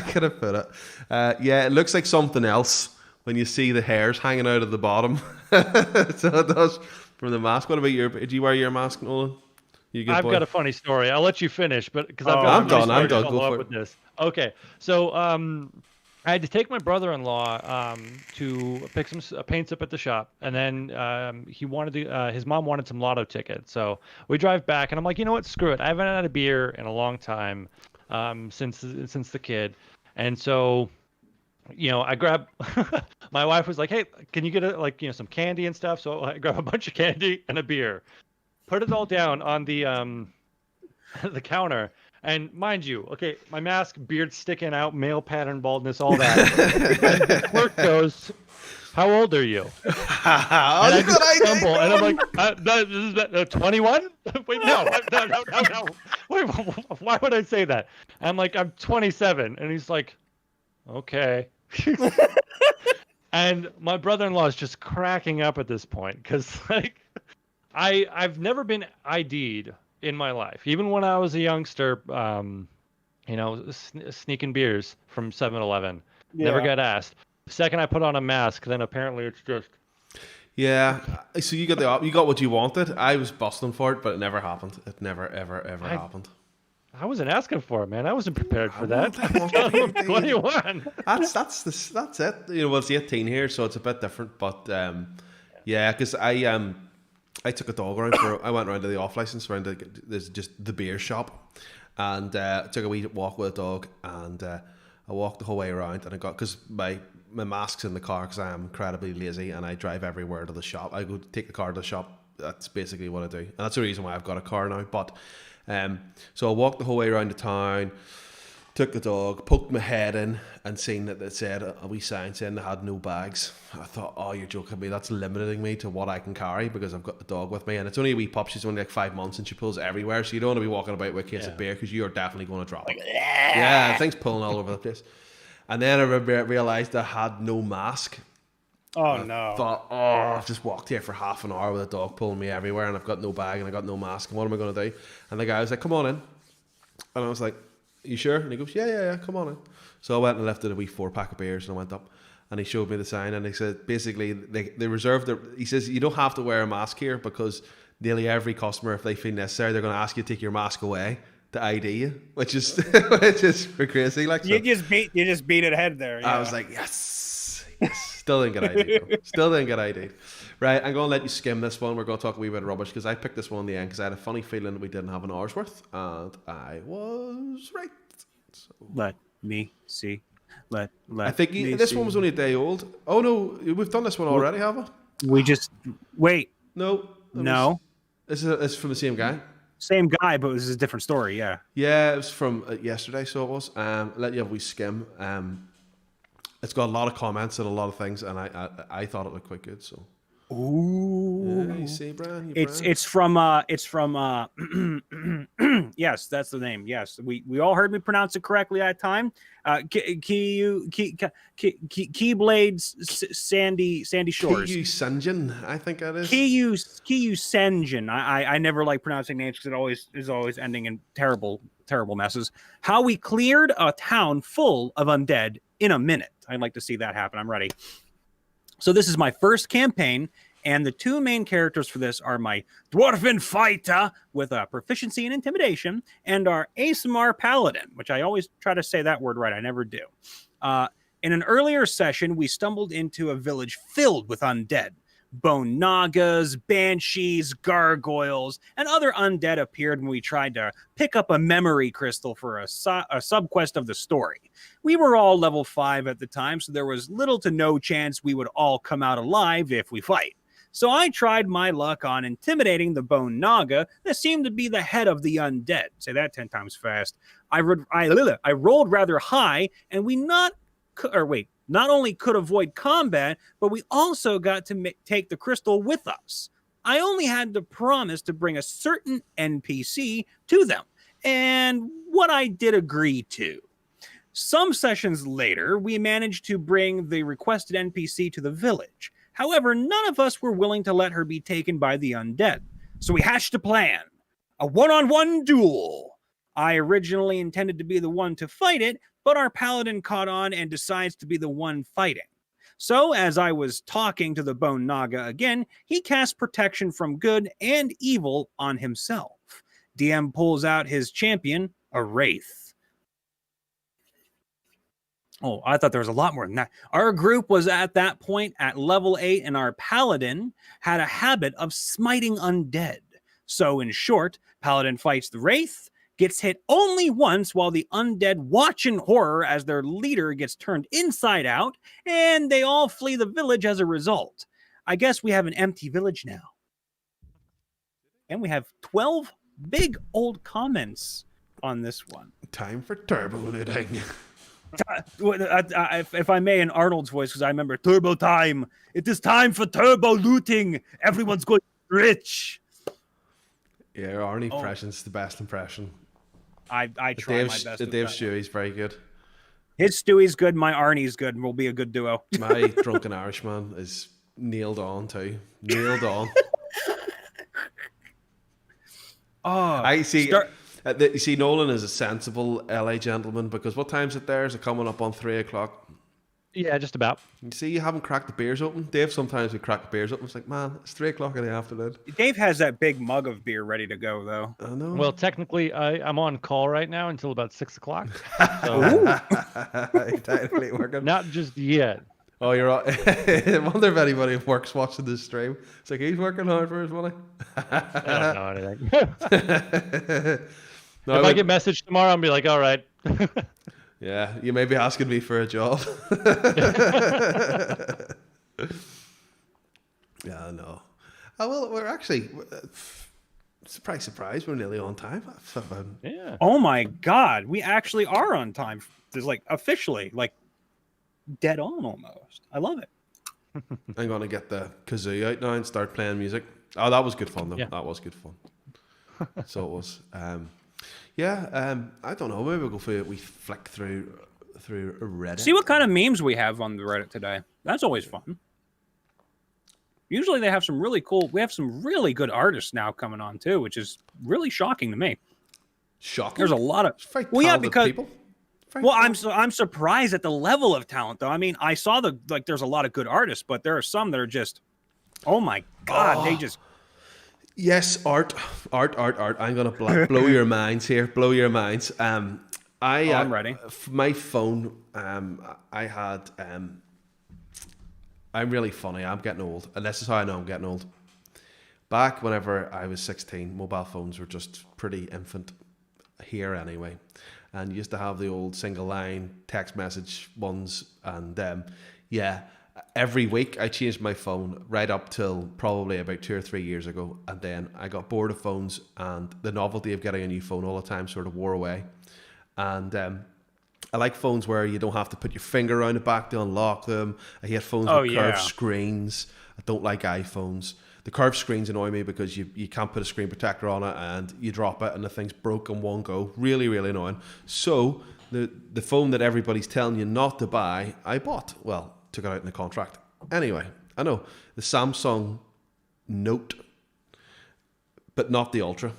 A: could have put it. It looks like something else when you see the hairs hanging out of the bottom. So it does from the mask. What about do you wear your mask, Nolan?
C: I've got a funny story. I'll let you finish, but because
A: I'm done. Go for it.
C: With this. Okay, so I had to take my brother-in-law to pick some paints up at the shop, and then he wanted his mom wanted some lotto tickets. So we drive back, and I'm like, you know what? Screw it. I haven't had a beer in a long time since the kid, and so I grab. My wife was like, hey, can you get some candy and stuff? So I grab a bunch of candy and a beer, put it all down on the the counter. And mind you, okay, my mask, beard sticking out, male pattern baldness, all that. And the clerk goes, "How old are you?" And I just stumble, and I'm like, 21? Wait, no. Wait, why would I say that? I'm like, I'm 27. And he's like, okay. And my brother-in-law is just cracking up at this point because, I've never been ID'd in my life, even when I was a youngster, sneaking beers from 7-Eleven. Yeah. Never got asked. The second I put on a mask, then apparently it's just.
A: Yeah, so you got what you wanted. I was busting for it, but it never happened. It never, ever, ever happened.
C: I wasn't asking for it, man. I wasn't prepared for that. I'm 21.
A: That's it. It's 18 here, so it's a bit different. But because I took a dog around I went around to the off license there's just the beer shop, and took a wee walk with a dog, and I walked the whole way around, and I got, because my mask's in the car because I am incredibly lazy and I drive everywhere to the shop. I go take the car to the shop. That's basically what I do, and that's the reason why I've got a car now. But so I walked the whole way around the town, took the dog, poked my head in, and seen that it said a wee sign saying they had no bags. I thought, oh, you're joking me. That's limiting me to what I can carry because I've got the dog with me, and it's only a wee pup. She's only like 5 months, and she pulls everywhere. So you don't want to be walking about with a case of beer because you are definitely going to drop it. Yeah, things pulling all over the place. And then I realised I had no mask.
B: Oh,
A: I
B: no.
A: thought, oh, I've just walked here for half an hour with a dog pulling me everywhere, and I've got no bag and I got no mask, and what am I going to do? And the guy was like, come on in. And I was like, you sure? And he goes, yeah, come on in. So I went and lifted a wee 4-pack of beers, and I went up, and he showed me the sign, and he said, basically, they reserved he says, you don't have to wear a mask here because nearly every customer, if they feel necessary, they're going to ask you to take your mask away to ID you, which is for crazy. Like, so.
B: You just beat it ahead there. Yeah.
A: I was like, yes. Still didn't get ID. Still didn't get ID. Right, I'm going to let you skim this one. We're going to talk a wee bit of rubbish because I picked this one in the end because I had a funny feeling that we didn't have an hour's worth, and I was right. So.
B: Let me see. Let
A: I think this one was only a day old. Oh no, we've done this one already, have we?
B: We just wait.
A: No. It's from the same guy.
B: Same guy, but it was a different story. Yeah.
A: Yeah, it was from yesterday, so it was. Let you have a wee skim. It's got a lot of comments and a lot of things, and I thought it looked quite good. So.
B: Ooh.
A: Yeah, you see, Brian.
B: It's from yes, that's the name. Yes, we all heard me pronounce it correctly that time. Keyblades Sandy Shores.
A: Kiyu Senjin, I think that is.
B: Kiyu Senjin. I never like pronouncing names because it is always ending in terrible messes. How we cleared a town full of undead in a minute. I'd like to see that happen. I'm ready. So this is my first campaign, and the two main characters for this are my dwarven fighter with a proficiency in intimidation and our ASMR paladin, which I always try to say that word right. I never do. In an earlier session, we stumbled into a village filled with undead. Bone Nagas, banshees, gargoyles, and other undead appeared when we tried to pick up a memory crystal for a subquest of the story. We were all level 5 at the time, so there was little to no chance we would all come out alive if we fight. So I tried my luck on intimidating the Bone Naga that seemed to be the head of the undead. Say that 10 times fast. I rolled rather high, and we not only could avoid combat, but we also got to take the crystal with us. I only had to promise to bring a certain NPC to them, and what I did agree to. Some sessions later, we managed to bring the requested NPC to the village. However, none of us were willing to let her be taken by the undead. So we hatched a plan. A one-on-one duel. I originally intended to be the one to fight it, but our paladin caught on and decides to be the one fighting. So, as I was talking to the Bone Naga again, he casts protection from good and evil on himself. DM pulls out his champion, a Wraith. Oh, I thought there was a lot more than that. Our group was at that point at level 8, and our paladin had a habit of smiting undead. So, in short, paladin fights the Wraith, gets hit only once while the undead watch in horror as their leader gets turned inside out, and they all flee the village as a result. I guess we have an empty village now. And we have 12 big old comments on this one.
A: Time for turbo looting.
B: If I may, in Arnold's voice, because I remember turbo time. It is time for turbo looting. Everyone's going rich.
A: Yeah, Arnie impression's the best impression.
B: I try my best.
A: The Dave Stewie's very good.
B: His Stewie's good. My Arnie's good. We'll be a good duo.
A: My drunken Irishman is nailed on too. Nailed on. I see. You see, Nolan is a sensible LA gentleman because what time's it there? Is it coming up on 3 o'clock?
C: Yeah, just about.
A: You see, you haven't cracked the beers open. Dave, sometimes we crack the beers open. It's like, man, it's 3 o'clock in the afternoon.
B: Dave has that big mug of beer ready to go, though.
A: I know.
C: Well, technically, I'm on call right now until about 6 o'clock. So
A: technically working.
C: Not just yet.
A: Oh, you're right. I wonder if anybody works watching this stream. It's like he's working hard for his money.
C: I don't know anything.
A: No,
C: If I get messaged tomorrow, I'm be like, all right.
A: Yeah, you may be asking me for a job. Yeah, no. Oh, well, we're actually surprised. We're nearly on time.
C: Yeah.
B: Oh my God, we actually are on time. There's like officially like dead on almost. I love it.
A: I'm gonna get the kazoo out now and start playing music. Oh, that was good fun though.
C: Yeah.
A: That was good fun. So it was. I don't know. Maybe we'll go through it. We flick through Reddit.
B: See what kind of memes we have on the Reddit today. That's always fun. Usually they have some really cool. We have some really good artists now coming on too, which is really shocking to me.
A: Shocking.
B: There's a lot of
A: Well, yeah, because people.
B: Well, I'm surprised at the level of talent though. I mean, I saw there's a lot of good artists, but there are some that are just, oh my God, they just.
A: Yes, art. I'm gonna blow your minds here. Blow your minds. I'm
B: ready.
A: My phone. I had. I'm really funny. I'm getting old, and this is how I know I'm getting old. Back whenever I was 16, mobile phones were just pretty infant here anyway, and you used to have the old single line text message ones, and every week I changed my phone right up till probably about 2 or 3 years ago, and then I got bored of phones, and the novelty of getting a new phone all the time sort of wore away, and I like phones where you don't have to put your finger around the back to unlock them. I hate phones with curved screens. I don't like iPhones. The curved screens annoy me because you can't put a screen protector on it and you drop it and the thing's broke in one go. Really, really annoying. So the phone that everybody's telling you not to buy, I bought. Well, took it out in the contract. Anyway, I know. The Samsung Note, but not the Ultra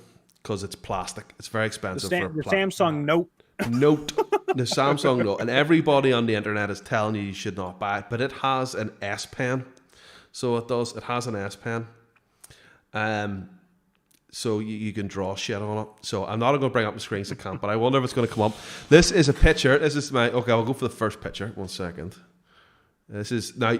A: because it's plastic. It's very expensive.
B: The Samsung Note.
A: The Samsung Note, and everybody on the internet is telling you should not buy it, but it has an S Pen, so it does. It has an S Pen, so you can draw shit on it. So I'm not going to bring up the screens, I can't, but I wonder if it's going to come up. This is a picture. This is my okay. I'll go for the first picture. 1 second. This is now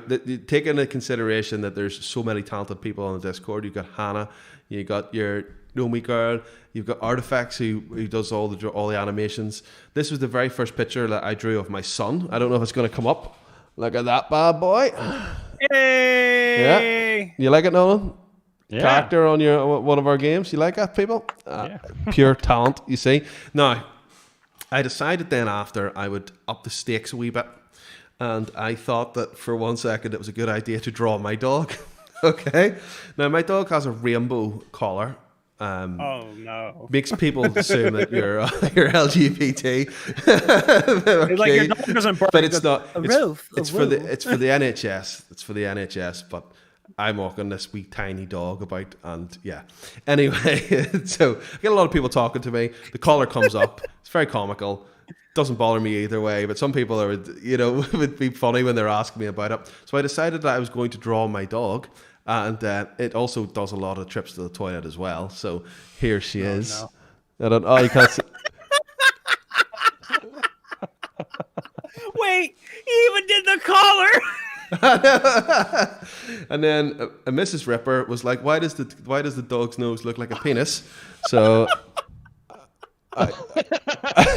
A: take into consideration that there's so many talented people on the Discord. You've got Hannah, you got your Nomi girl, you've got Artifacts who does all the animations. This was the very first picture that I drew of my son. I don't know if it's going to come up. Look at that bad boy.
B: Hey!
A: Yeah, you like it, Nolan?
C: Yeah.
A: Character on one of our games. You like that, people?
C: Yeah.
A: Pure talent. You see. Now, I decided then after I would up the stakes a wee bit. And I thought that for 1 second it was a good idea to draw my dog. Okay. Now my dog has a rainbow collar.
B: Oh no!
A: Makes people assume that you're LGBT.
B: Okay. Like your dog doesn't bark,
A: but it's not.
B: It's
A: for the NHS. It's for the NHS. But I'm walking this wee tiny dog about, and yeah. Anyway, so I get a lot of people talking to me. The collar comes up. It's very comical. Doesn't bother me either way, but some people are, would be funny when they're asking me about it. So I decided that I was going to draw my dog, and it also does a lot of trips to the toilet as well. So here she is. No. You can't see.
B: Wait, he even did the collar.
A: And then Mrs. Ripper was like, "Why does the dog's nose look like a penis?" So.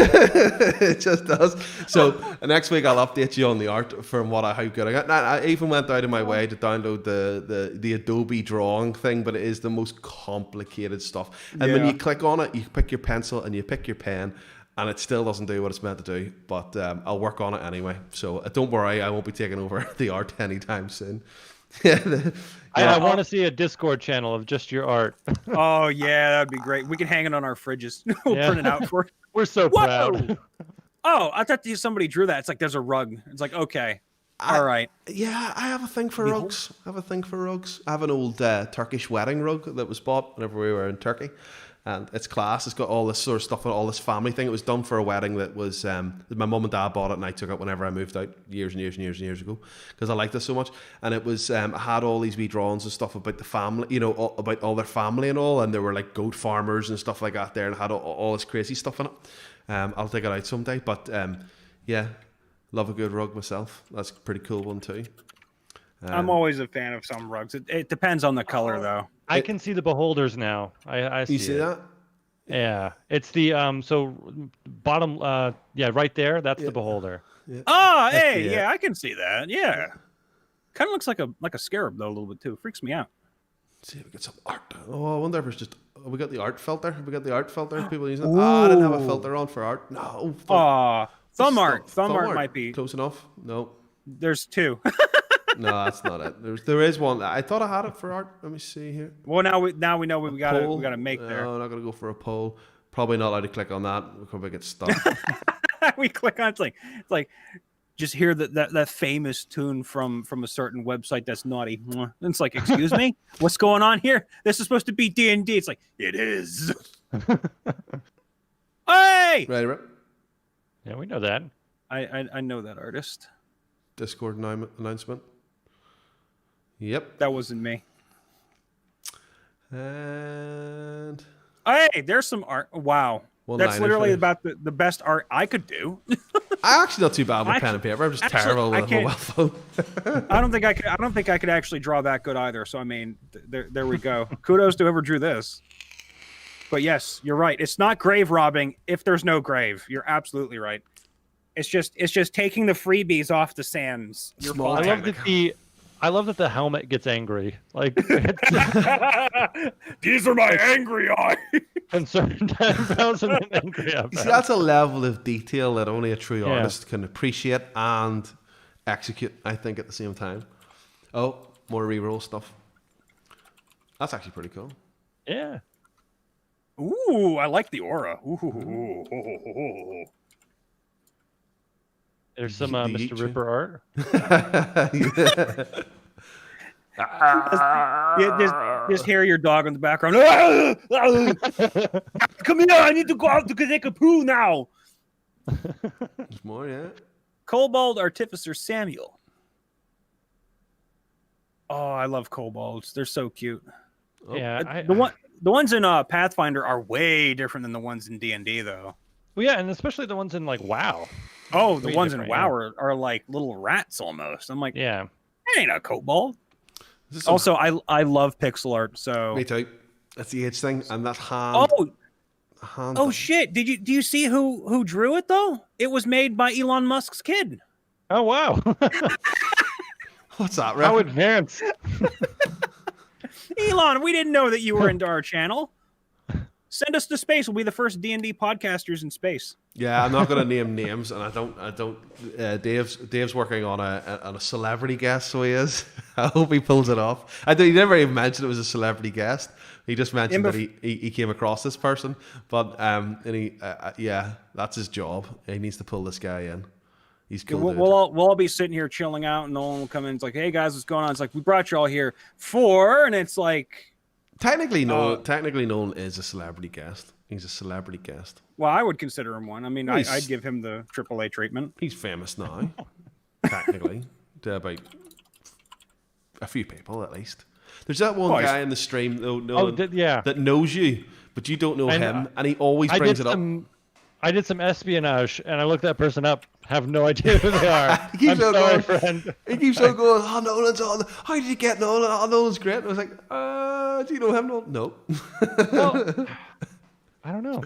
A: It just does. So next week I'll update you on the art from how good I got. I even went out of my way to download the Adobe drawing thing, but it is the most complicated stuff. And when you click on it, you pick your pencil and you pick your pen, and it still doesn't do what it's meant to do. But I'll work on it anyway. So don't worry, I won't be taking over the art anytime soon.
C: I want to see a Discord channel of just your art.
B: Oh yeah, that'd be great. We can hang it on our fridges. We'll print it out for it.
C: We're so proud.
B: Oh, I thought somebody drew that. It's like there's a rug. It's like okay, all right.
A: Yeah, I have a thing for rugs. I have an old Turkish wedding rug that was bought whenever we were in Turkey. And it's class. It's got all this sort of stuff and all this family thing. It was done for a wedding that was my mum and dad bought it, and I took it whenever I moved out years ago because I liked it so much. And it was had all these wee drawings and stuff about the family, about all their family and all. And there were like goat farmers and stuff like that there, and had all this crazy stuff in it. I'll take it out someday. But love a good rug myself. That's a pretty cool one too.
B: I'm always a fan of some rugs. It depends on the color though.
C: I can see the beholders now. I see
A: you see that?
C: Yeah, it's the so bottom yeah, right there, that's the beholder.
A: Yeah.
B: Oh,
A: That's
B: hey,
A: the,
B: yeah, I can see that. Yeah. Kind of looks like a scarab though a little bit too. Freaks me out.
A: Let's see if we get some art. Oh, I wonder if it's just. Have we got the art filter? Have we got the art filter? People using it? I didn't have a filter on for art. No.
B: Thumb art. Thumb art might be
A: close enough. No.
B: There's two.
A: No, that's not it. There is one. I thought I had it for art. Let me see here.
B: Well, now we know what we gotta make there.
A: No, I'm not gonna go for a poll. Probably not allowed to click on that. We'll probably get stuck.
B: We click on it's like just hear that famous tune from a certain website that's naughty. And it's like, excuse me, what's going on here? This is supposed to be D&D. It's like, it is. Hey!
A: Right.
C: Yeah, we know that.
B: I know that artist.
A: Discord announcement. Yep.
B: That wasn't me.
A: And
B: Hey, there's some art. Wow. That's literally about the best art I could do.
A: I'm actually not too bad with pen and paper. I'm just terrible with a mobile phone.
B: I don't think I could actually draw that good either. So I mean, there we go. Kudos to whoever drew this. But yes, you're right. It's not grave robbing if there's no grave. You're absolutely right. It's just taking the freebies off the sands.
C: I love that the helmet gets angry. Like
B: these are my angry eyes.
C: Concerned eyebrows and an angry eyebrows.
A: See, that's a level of detail that only a true artist can appreciate and execute, I think, at the same time. Oh, more reroll stuff. That's actually pretty cool.
C: Yeah.
B: Ooh, I like the aura. Ooh.
C: There's some MrRipper art.
B: Just hear your dog in the background. Come here, I need to go out to take a poo now.
A: There's more, yeah.
B: Kobold Artificer Samuel. Oh, I love kobolds. They're so cute.
C: Oh. Yeah,
B: the ones in Pathfinder are way different than the ones in D&D, though.
C: Well, yeah, and especially the ones in like WoW.
B: Oh, the ones in WoW are like little rats almost. I'm like,
C: yeah,
B: that ain't a kobold. Also, I love pixel art. So
A: me too. That's the age thing, and that hand.
B: Oh shit! Do you see who drew it though? It was made by Elon Musk's kid.
C: Oh wow!
A: What's that?
C: How advanced?
B: Elon, we didn't know that you were into our channel. Send us to space. We'll be the first D&D podcasters in space.
A: Yeah, I'm not going to name names, and I don't. Dave's working on a celebrity guest, so he is. I hope he pulls it off. He never even mentioned it was a celebrity guest. He just mentioned that he came across this person, but yeah, that's his job. He needs to pull this guy in. He's cool.
B: We'll all be sitting here chilling out, and Nolan will come in. It's like, hey guys, what's going on? It's like, we brought you all here for, and it's like.
A: Technically, Nolan is a celebrity guest. He's a celebrity guest.
B: Well, I would consider him one. I mean, I'd give him the AAA treatment.
A: He's famous now, technically, to about a few people at least. There's that one guy in the stream, Nolan, that knows you, but you don't know him, and he always brings it up.
C: I did some espionage, and I looked that person up. Have no idea who they are.
A: He keeps on going, oh, Nolan's on. How did you get Nolan? Oh, Nolan's great. And I was like, do you know him, Nolan? No.
C: Well, I don't know.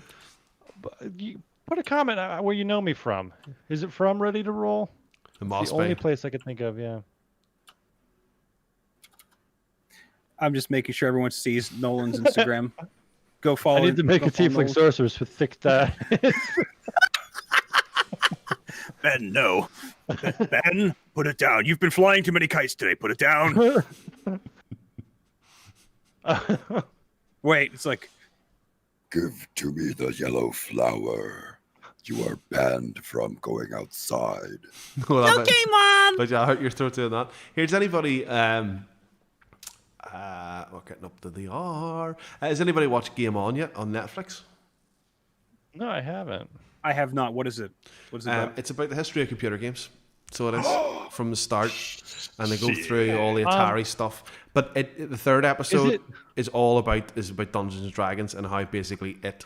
C: You put a comment where you know me from. Is it from Ready to Roll?
A: The
C: only place I could think of, yeah.
B: I'm just making sure everyone sees Nolan's Instagram. Go follow.
C: I need to make a tiefling sorceress with thick thighs.
B: Ben, no. Ben, put it down. You've been flying too many kites today. Put it down. Wait, it's like,
D: give to me the yellow flower. You are banned from going outside.
A: Well,
B: okay, Mom.
A: But yeah, I hurt your throat doing that. Here's anybody. We're getting up to the R. Has anybody watched Game On yet on Netflix?
C: No, I haven't.
B: I have not. What is it? What is it about?
A: It's about the history of computer games. So it is from the start, and they go through all the Atari stuff. But the third episode is about Dungeons and Dragons and how basically it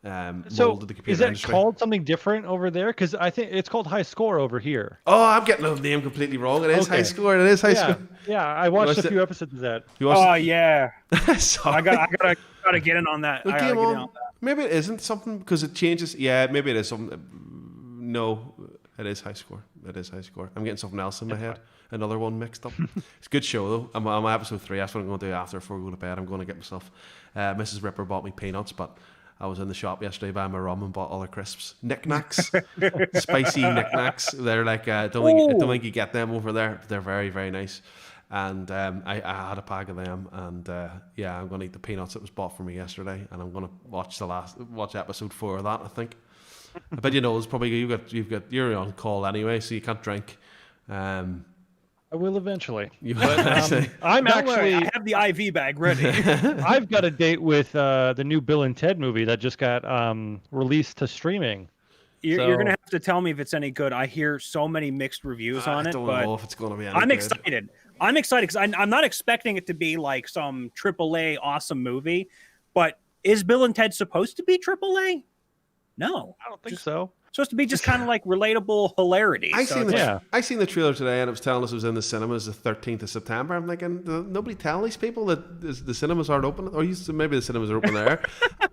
A: molded the computer industry.
C: Is it called something different over there? Because I think it's called High Score over here.
A: Oh, I'm getting the name completely wrong. It is High Score. It is High Score.
C: Yeah, I watched a few episodes of that.
B: Oh yeah.
A: Sorry.
B: I gotta get in on that.
A: Maybe it isn't something because it changes. Yeah, maybe it is something. No, it is high score. It is high score. I'm getting something else in my head. Another one mixed up. It's a good show though. I'm on episode 3. That's what I'm going to do after before we go to bed. I'm going to get myself. MrRipper bought me peanuts, but I was in the shop yesterday buying my rum and bought other crisps, knickknacks, spicy knickknacks. They're like I don't think you get them over there. They're very very nice. And I had a pack of them, and I'm going to eat the peanuts that was bought for me yesterday, and I'm going to watch episode 4 of that. I think. But it's probably you're on call anyway, so you can't drink.
C: I will eventually.
B: But,
C: I'm actually.
B: I have the IV bag ready.
C: I've got a date with the new Bill and Ted movie that just got released to streaming.
B: You're going to have to tell me if it's any good. I hear so many mixed reviews on it. I
A: don't know if it's going to be any
B: I'm
A: good.
B: excited. I'm excited because I'm not expecting it to be like some AAA awesome movie. But is Bill and Ted supposed to be AAA? No.
C: I don't think so.
B: Supposed to be just kind of like relatable hilarity.
A: I seen the trailer today, and it was telling us it was in the cinemas the 13th of September. I'm thinking, nobody tell these people that the cinemas aren't open, or maybe the cinemas are open there.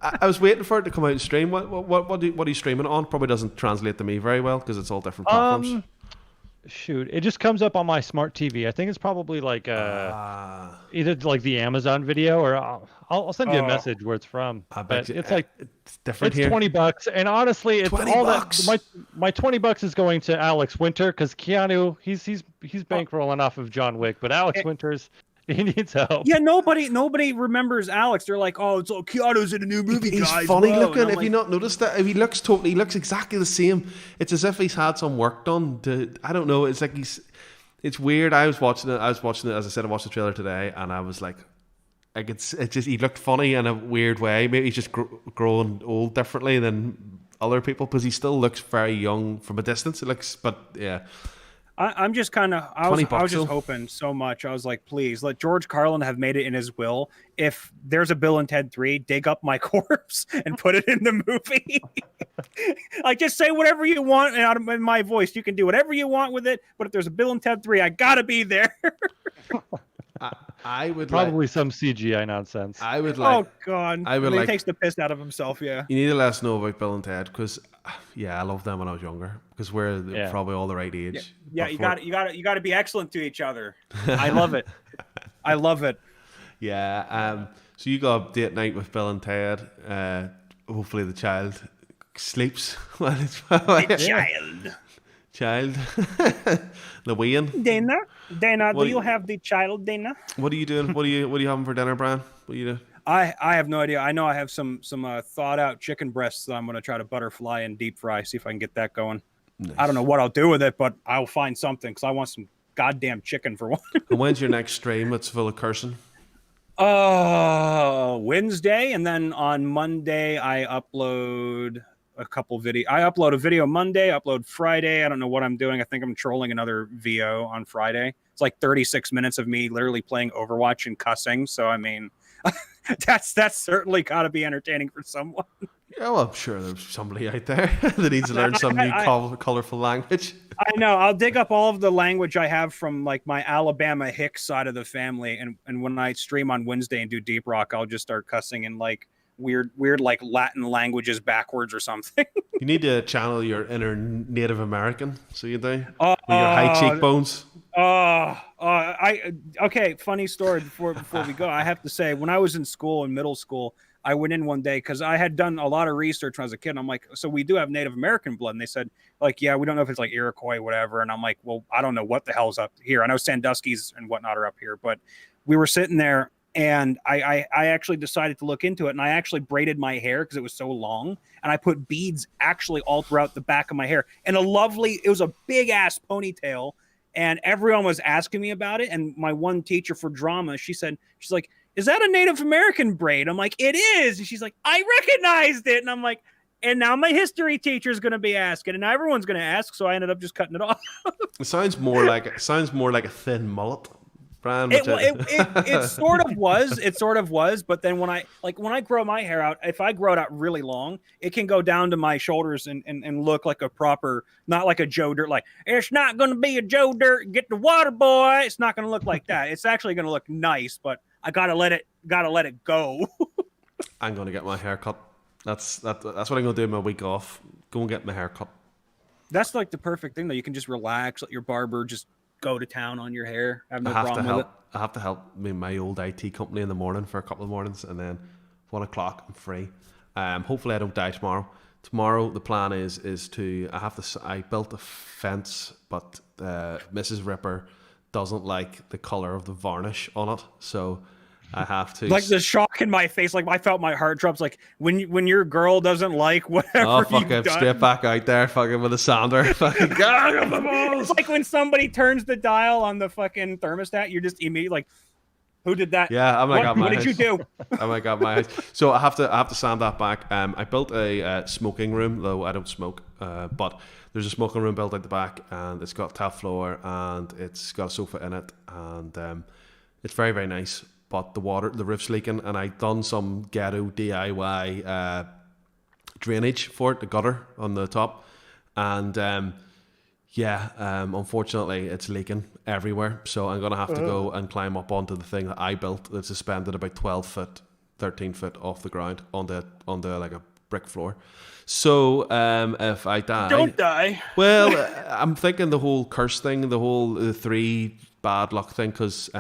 A: I was waiting for it to come out and stream. What are you streaming it on? Probably doesn't translate to me very well because it's all different platforms.
C: Shoot, it just comes up on my smart TV. I think it's probably like either like the Amazon video, or I'll send you a message where it's from.
A: I bet
C: it's like
A: it's different
C: it's
A: here.
C: $20, and honestly, it's
A: $20.
C: all that. My $20 is going to Alex Winter because Keanu he's bankrolling off of John Wick, but Alex Winter's he needs help.
B: Yeah, nobody remembers Alex. They're like, oh, it's Keanu's in a new movie.
A: He's
B: guys.
A: funny
B: Whoa.
A: looking. Have you not noticed that? He looks exactly the same. It's as if he's had some work done. I don't know. It's like it's weird. I was watching it. As I said, I watched the trailer today, and I was like, he looked funny in a weird way. Maybe he's just growing old differently than other people because he still looks very young from a distance. It looks, but yeah.
B: I'm just kind of, I was just hoping so much. I was like, please let George Carlin have made it in his will. If there's a Bill and Ted 3, dig up my corpse and put it in the movie. Like, just say whatever you want out of my voice. You can do whatever you want with it. But if there's a Bill and Ted 3, I gotta be there.
C: I would probably some CGI nonsense.
A: I would like.
B: Oh God! He takes the piss out of himself. Yeah.
A: You need to let us know about Bill and Ted because, I loved them when I was younger because we're probably all the right age.
B: Yeah, you got to be excellent to each other. I love it. I love it.
A: Yeah. So you got a date night with Bill and Ted. Hopefully the child sleeps while it's child. The wean.
B: Dana, do you have the child, Dana?
A: What are you doing? What are you having for dinner, Brian? What are you doing?
B: I have no idea. I know I have some thawed out chicken breasts that I'm going to try to butterfly and deep fry. See if I can get that going. Nice. I don't know what I'll do with it, but I'll find something because I want some goddamn chicken for one.
A: And when's your next stream? That's full of cursing.
B: Wednesday, and then on Monday I upload a couple videos. I upload a video Monday, upload Friday. I don't know what I'm doing. I think I'm trolling another VO on Friday. It's like 36 minutes of me literally playing Overwatch and cussing. So I mean, that's certainly got to be entertaining for someone.
A: Yeah, well, I'm sure there's somebody out there that needs to learn some new colorful language.
B: I know. I'll dig up all of the language I have from like my Alabama Hicks side of the family, and when I stream on Wednesday and do Deep Rock, I'll just start cussing in like weird like Latin languages backwards or something.
A: You need to channel your inner Native American, so you do. With your high cheekbones.
B: Okay, funny story before we go. I have to say, when I was in school, in middle school, I went in one day because I had done a lot of research when I was a kid. And I'm like, so we do have Native American blood. And they said, like, yeah, we don't know if it's like Iroquois, whatever. And I'm like, well, I don't know what the hell's up here. I know Sandusky's and whatnot are up here, but we were sitting there and I actually decided to look into it. And I actually braided my hair because it was so long. And I put beads actually all throughout the back of my hair. And it was a big ass ponytail. And everyone was asking me about it. And my one teacher for drama, she's like, is that a Native American braid? I'm like, it is. And she's like, I recognized it. And I'm like, and now my history teacher is going to be asking, and now everyone's going to ask. So I ended up just cutting it off.
A: It sounds more like a thin mullet, Brian.
B: It sort of was. It sort of was. But then when I grow my hair out, if I grow it out really long, it can go down to my shoulders and look like a proper, not like a Joe Dirt. Like, it's not going to be a Joe Dirt. Get the water, boy. It's not going to look like that. It's actually going to look nice, but I gotta let it go.
A: I'm gonna get my hair cut That's what I'm gonna do in my week off. Go and get my hair cut.
B: That's like the perfect thing though. You can just relax, let your barber just go to town on your hair. Have no
A: I have to
B: problem with it.
A: help. I have to help my old IT company in the morning for a couple of mornings, and then 1 o'clock I'm free. Hopefully I don't die tomorrow. Tomorrow the plan is to I built a fence, but Mrs. Ripper doesn't like the color of the varnish on it, so I have to
B: Like the shock in my face, like I felt my heart drops. Like when your girl doesn't like whatever
A: fuck
B: you've
A: it,
B: done.
A: straight back out there, fucking with a sander, fucking God, the balls.
B: It's like when somebody turns the dial on the fucking thermostat, you're just immediately like, "Who did that?
A: Yeah, I'm like,
B: what did you do?"
A: Oh my god, my house. So I have to sand that back. I built a smoking room, though I don't smoke. But there's a smoking room built at the back, and it's got tile floor, and it's got a sofa in it, and it's very, very nice. But the roof's leaking, and I've done some ghetto DIY drainage for it, the gutter on the top, and unfortunately it's leaking everywhere. So I'm gonna have to go and climb up onto the thing that I built that's suspended about 12 foot, 13 foot off the ground onto like a brick floor. So if I die,
B: Don't die.
A: Well, I'm thinking the whole curse thing, the whole 3 bad luck thing, because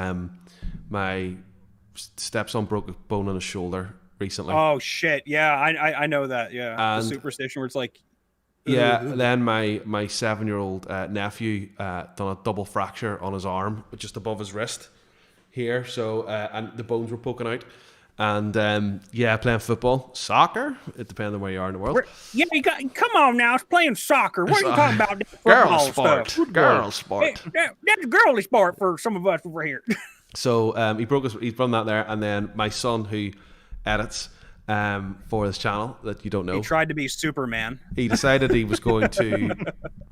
A: my stepson broke a bone in his shoulder recently.
B: Oh shit! Yeah, I know that. Yeah,
A: And
B: the superstition where it's like,
A: yeah. Then my 7-year-old nephew done a double fracture on his arm, just above his wrist here. So and the bones were poking out. And playing football, soccer. It depends on where you are in the world.
B: Yeah, come on now, it's playing soccer. What are you talking about?
A: Girl
B: Football
A: sport.
B: stuff.
A: Girl sport.
B: That's a girly sport for some of us over here.
A: So he's run that there, and then my son who edits for this channel that you don't know.
B: He tried to be Superman.
A: He decided he was going to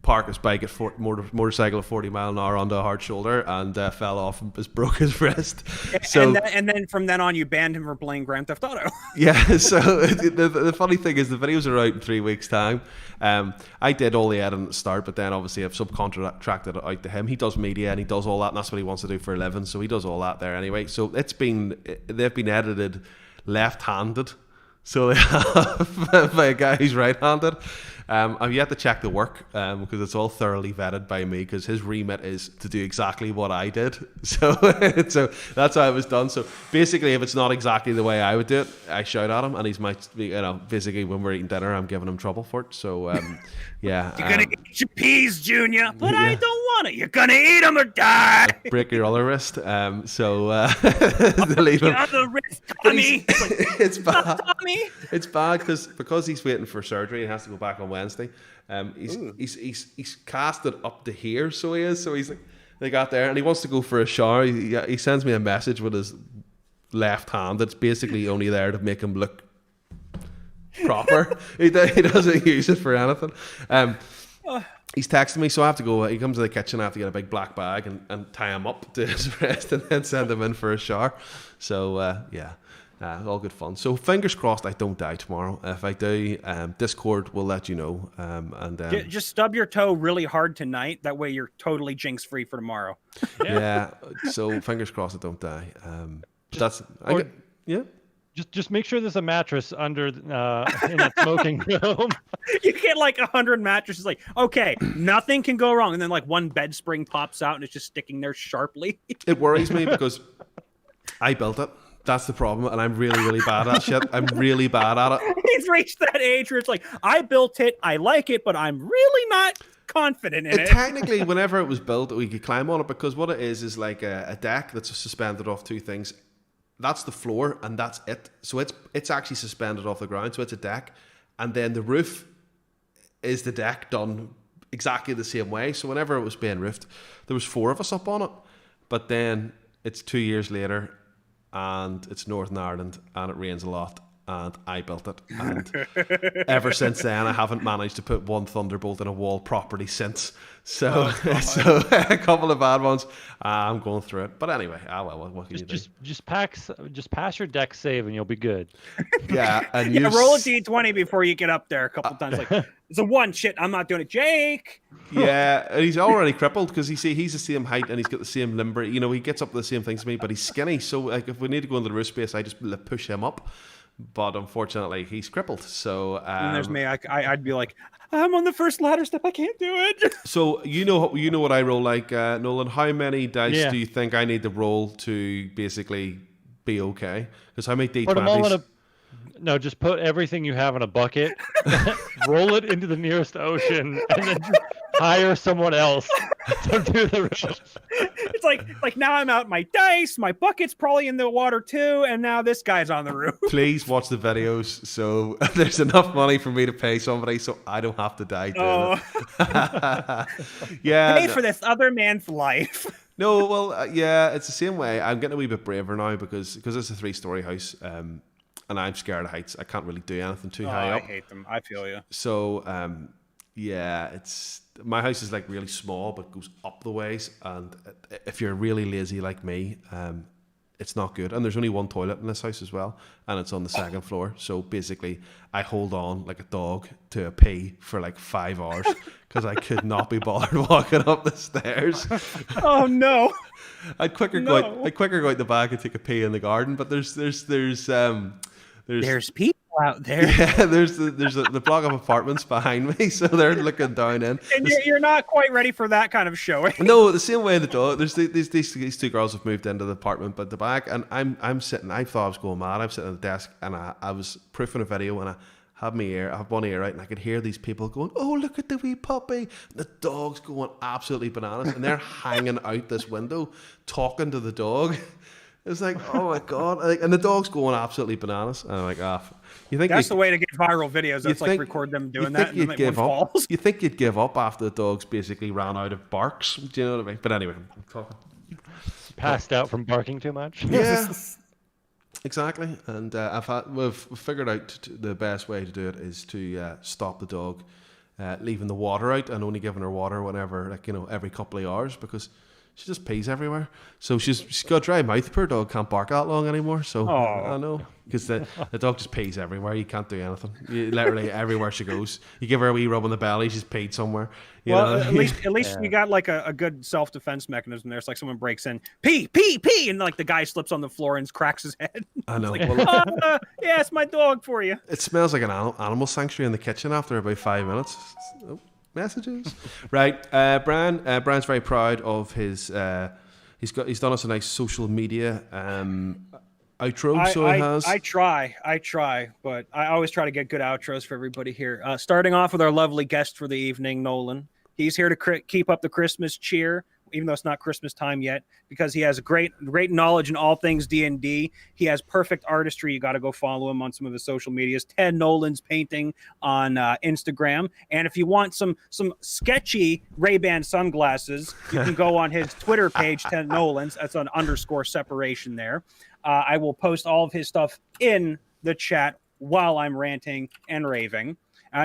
A: park his bike at motorcycle at 40 mile an hour onto a hard shoulder, and fell off and just broke his wrist. So
B: and then from then on, you banned him from playing Grand Theft Auto.
A: yeah. So the funny thing is the videos are out in 3 weeks' time. I did all the editing at the start, but then obviously I've subcontracted it out to him. He does media and he does all that, and that's what he wants to do for a living. So he does all that there anyway. So they've been edited left-handed. So they have by a guy who's right-handed. I've yet to check the work because it's all thoroughly vetted by me, because his remit is to do exactly what I did. So that's how it was done. So basically, if it's not exactly the way I would do it, I shout at him, and he's basically when we're eating dinner, I'm giving him trouble for it. So yeah.
B: You're gonna eat your peas, Junior, but I don't want it. You're gonna eat them or die.
A: Break your other wrist. Leave him.
B: The other wrist, Tommy.
A: It's bad.
B: Tommy.
A: It's bad because he's waiting for surgery and has to go back on Wednesday. He's casted up to here, so he is. So he's like, they got there, and he wants to go for a shower. He sends me a message with his left hand that's basically only there to make him look proper. He doesn't use it for anything. He's texting me, so I have to go. He comes to the kitchen. I have to get a big black bag and tie him up to his wrist, and then send him in for a shower. So all good fun. So fingers crossed I don't die tomorrow. If I do, Discord will let you know. And
B: just stub your toe really hard tonight. That way you're totally jinx free for tomorrow.
A: Yeah. So fingers crossed I don't die.
C: Just make sure there's a mattress under in that smoking room.
B: You get like 100 mattresses. Like, okay, nothing can go wrong, and then like one bed spring pops out and it's just sticking there sharply.
A: It worries me because I built it. That's the problem, and I'm really, really bad at shit. I'm really bad at it.
B: He's reached that age where it's like, I built it, I like it, but I'm really not confident in it.
A: Technically, whenever it was built, we could climb on it, because what it is like a deck that's suspended off 2 things. That's the floor, and that's it. So it's actually suspended off the ground, so it's a deck. And then the roof is the deck done exactly the same way. So whenever it was being roofed, there was 4 of us up on it. But then it's 2 years later, and it's Northern Ireland, and it rains a lot, and I built it. And ever since then, I haven't managed to put one thunderbolt in a wall properly since. So, so a couple of bad ones. I'm going through it. But anyway, what can you do?
C: Just pass your deck save, and you'll be good.
A: Yeah, and
B: roll a d20 before you get up there a couple times. Like, it's a 1. Shit, I'm not doing it. Jake.
A: Yeah, and he's already crippled because he's the same height and he's got the same limber. You know, he gets up to the same things as me, but he's skinny. So like, if we need to go into the roof space, I just push him up. but unfortunately he's crippled. So
B: and there's me. I'd be like, I'm on the first ladder step. I can't do it.
A: So you know what I roll like, Nolan. How many dice
C: Yeah.
A: do you think I need to roll to basically be okay? Because how many
C: Put them all in
A: d20s?
C: No, just put everything you have in a bucket, roll it into the nearest ocean, and then just hire someone else to do the rest.
B: It's like now I'm out my dice. My bucket's probably in the water too, and now this guy's on the roof.
A: Please watch the videos so there's enough money for me to pay somebody so I don't have to die doing it. Yeah.
B: Pay for this other man's life.
A: No, well, yeah, it's the same way. I'm getting a wee bit braver now because it's a 3-story house, and I'm scared of heights. I can't really do anything too high
B: I
A: up.
B: hate them. I feel you.
A: So, yeah, my house is like really small, but goes up the ways. And if you're really lazy like me, it's not good. And there's only one toilet in this house as well, and it's on the second floor. So basically, I hold on like a dog to a pee for like 5 hours because I could not be bothered walking up the stairs.
B: Oh no!
A: I'd quicker go out the back and take a pee in the garden. But there's
B: people out there.
A: yeah, there's the block of apartments behind me, so they're looking down in.
B: And you're not quite ready for that kind of showing.
A: No, the same way the dog. There's these two girls have moved into the apartment, but the back, and I'm sitting. I thought I was going mad. I'm sitting at the desk, and I was proofing a video, and I have one ear out, and I could hear these people going, "Oh, look at the wee puppy!" The dog's going absolutely bananas, and they're hanging out this window, talking to the dog. It's like, oh my god! And the dog's going absolutely bananas. And I'm like, you think
B: that's the way to get viral videos? That's like record them doing that.
A: You'd give up. You think you'd give up after the dog's basically ran out of barks? Do you know what I mean? But anyway, I'm talking.
C: Passed out from barking too much.
A: Yeah, exactly. And we've figured out the best way to do it is to stop the dog leaving the water out and only giving her water whenever, every couple of hours, because she just pees everywhere. So she's got a dry mouth. Poor dog can't bark that long anymore. So I know, because the dog just pees everywhere. You can't do anything. Literally everywhere she goes. You give her a wee rub on the belly, she's peed somewhere. You know?
B: At least you got like a good self-defense mechanism there. It's like someone breaks in, pee, and like the guy slips on the floor and cracks his head.
A: I know.
B: Like, yeah, it's my dog for you.
A: It smells like an animal sanctuary in the kitchen after about 5 minutes. Oh. Messages. Right, Brian's very proud of his he's done us a nice social media outro.
B: I try, but I always try to get good outros for everybody here. Starting off with our lovely guest for the evening, Nolan. He's here to keep up the Christmas cheer, even though it's not Christmas time yet, because he has great knowledge in all things D&D. He has perfect artistry. You got to go follow him on some of his social medias. Ted Nolan's painting on Instagram. And if you want some sketchy Ray-Ban sunglasses, you can go on his Twitter page, Ted Nolan's. That's an _ separation there. I will post all of his stuff in the chat while I'm ranting and raving.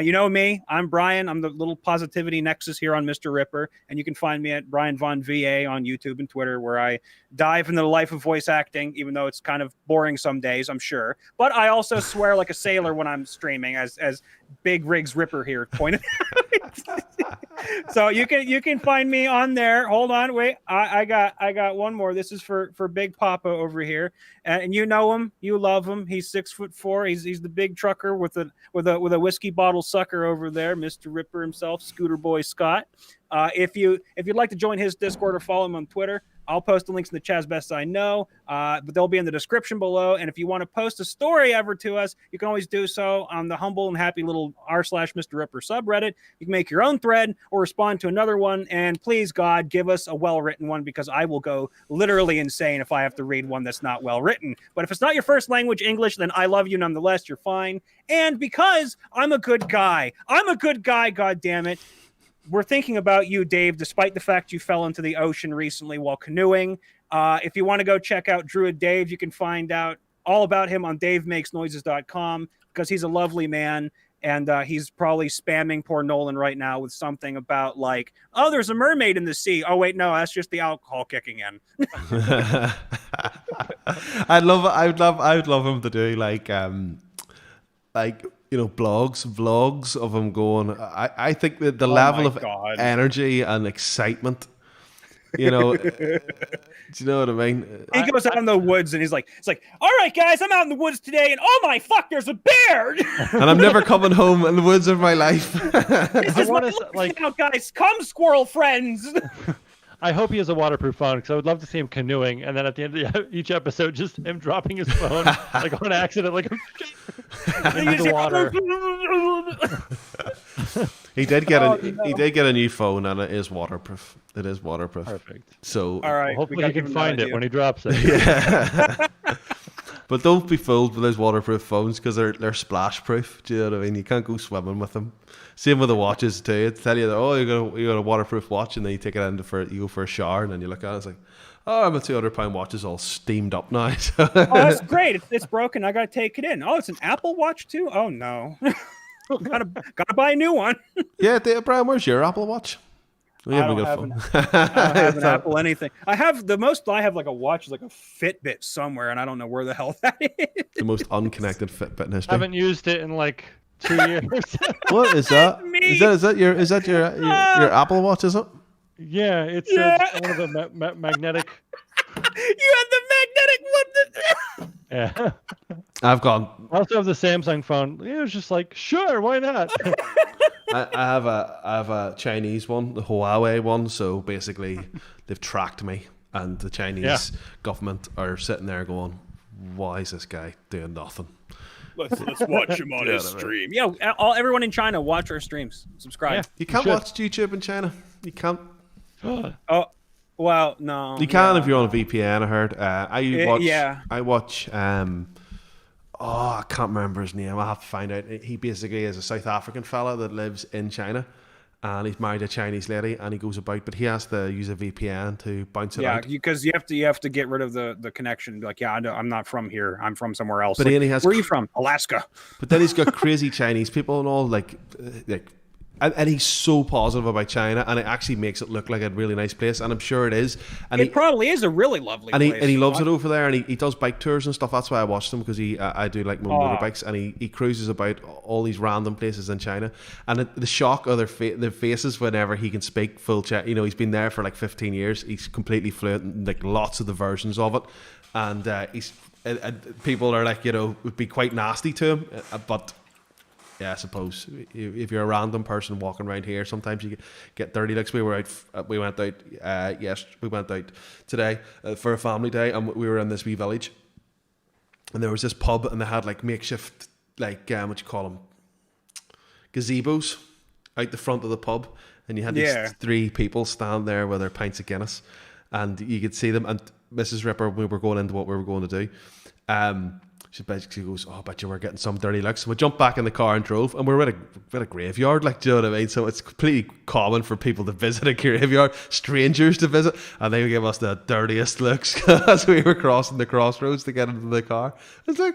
B: You know me, I'm Brian. I'm the little positivity nexus here on MrRipper, and you can find me at Brian Vaughn VA on YouTube and Twitter, where I dive into the life of voice acting, even though it's kind of boring some days, I'm sure. But I also swear like a sailor when I'm streaming, as Big Rigs Ripper here pointed out. So you can find me on there. Hold on, wait. I got one more. This is for Big Papa over here, and you know him, you love him. He's 6'4". He's the big trucker with a whiskey bottle sucker over there, MrRipper himself, Scooter Boy Scott. If you'd like to join his Discord or follow him on Twitter, I'll post the links in the chat as best I know, but they'll be in the description below. And if you want to post a story ever to us, you can always do so on the humble and happy little r/MrRipper subreddit. You can make your own thread or respond to another one. And please, God, give us a well-written one, because I will go literally insane if I have to read one that's not well-written. But if it's not your first language, English, then I love you nonetheless. You're fine. And because I'm a good guy, God damn it. We're thinking about you, Dave, despite the fact you fell into the ocean recently while canoeing. If you want to go check out Druid Dave, you can find out all about him on davemakesnoises.com, because he's a lovely man, and he's probably spamming poor Nolan right now with something about like, oh, there's a mermaid in the sea. Oh, wait, no, that's just the alcohol kicking in.
A: I would love him to do like vlogs of him going. I think that the level of energy and excitement You know, do you know what I mean?
B: He goes out in the woods and he's like, all right, guys, I'm out in the woods today, and oh my fuck, there's a bear.
A: And I'm never coming home in the woods of my life.
B: This is
C: want
B: my
C: to
B: life now, guys. Come, squirrel friends.
C: I hope he has a waterproof phone because I would love to see him canoeing, and then at the end of each episode, just him dropping his phone like on accident, like into the water.
A: He did get a new phone, and it is waterproof. It is waterproof.
C: Perfect.
A: So
B: All right,
C: hopefully he can find it when he drops it.
A: Yeah. But don't be fooled with those waterproof phones because they're splash proof. Do you know what I mean? You can't go swimming with them. Same with the watches too. It tell you that you got a waterproof watch, and then you take it in you go for a shower, and then you look at it, it's like, oh, my £200 watch is all steamed up now.
B: Oh, that's great. It's broken. I gotta take it in. Oh, it's an Apple Watch too. Oh no, gotta buy a new one.
A: Yeah, Brian, where's your Apple Watch? We
B: I don't have an Apple anything. I have like a watch is like a Fitbit somewhere, and I don't know where the hell that is.
A: The most unconnected Fitbit in history.
C: Haven't used it in like 2 years.
A: What is that?
B: Me.
A: Is that your Apple Watch? Is it?
C: Yeah, it's one of the magnetic.
B: You had the magnetic one.
C: Yeah.
A: I've gone.
C: I also have the Samsung phone. It was just like, sure, why not?
A: I have a Chinese one, the Huawei one. So basically, they've tracked me, and the Chinese government are sitting there going, "Why is this guy doing nothing?"
B: Let's watch him on his stream. Yeah, everyone in China, watch our streams. Subscribe.
C: Yeah,
A: You can't watch YouTube in China. You can't.
B: Oh, well, no.
A: You can if you're on a VPN. I heard. I watch. I can't remember his name. I'll have to find out. He basically is a South African fella that lives in China, and he's married a Chinese lady, and he goes about, but he has to use a VPN to bounce it out.
B: Yeah, because you have to get rid of the connection. Like, yeah, I'm not from here. I'm from somewhere else.
A: But
B: like,
A: then he has.
B: Where are you from? Alaska.
A: But then he's got crazy Chinese people and all, and he's so positive about China, and it actually makes it look like a really nice place, and I'm sure it is. And
B: it probably is a really lovely place.
A: And he loves it over there, and he does bike tours and stuff. That's why I watched him, because I do like motorbikes, and he cruises about all these random places in China, and the shock of their faces whenever he can speak full Czech. You know, he's been there for like 15 years. He's completely fluent in like lots of the versions of it, and people are like, you know, would be quite nasty to him, but. Yeah, I suppose if you're a random person walking around here, sometimes you get dirty looks. We went out today for a family day, and we were in this wee village, and there was this pub, and they had like makeshift, like what you call them, gazebos out the front of the pub, and you had these three people stand there with their pints of Guinness, and you could see them. And Mrs. Ripper, we were going into what we were going to do. She basically goes, "Oh, I bet you we're getting some dirty looks." So we jumped back in the car and drove, and we're at a graveyard, like, do you know what I mean? So it's completely common for people to visit a graveyard, strangers to visit, and they give us the dirtiest looks as we were crossing the crossroads to get into the car. It's like,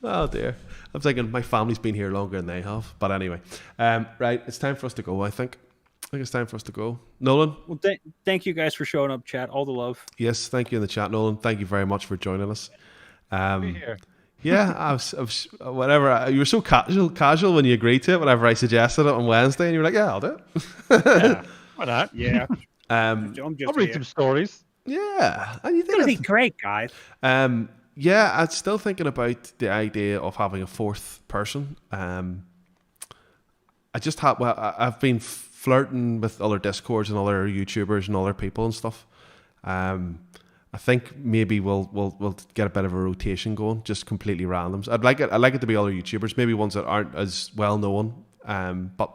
A: oh dear. I'm thinking my family's been here longer than they have. But anyway, right, it's time for us to go, I think. It's time for us to go. Nolan?
B: Well, thank you guys for showing up, chat. All the love.
A: Yes, thank you in the chat, Nolan. Thank you very much for joining us.
C: Be here.
A: Yeah, I was whatever. You were so casual when you agreed to it. Whenever I suggested it on Wednesday, and you were like, "Yeah, I'll do it."
C: Yeah, why not?
B: Yeah.
C: I'll read some stories.
A: Yeah, and you
B: It's gonna be great, guys.
A: Yeah, I'm still thinking about the idea of having a fourth person. I've been flirting with other Discords and other YouTubers and other people and stuff. I think maybe we'll get a bit of a rotation going, just completely randoms. I'd like it to be other YouTubers, maybe ones that aren't as well known. But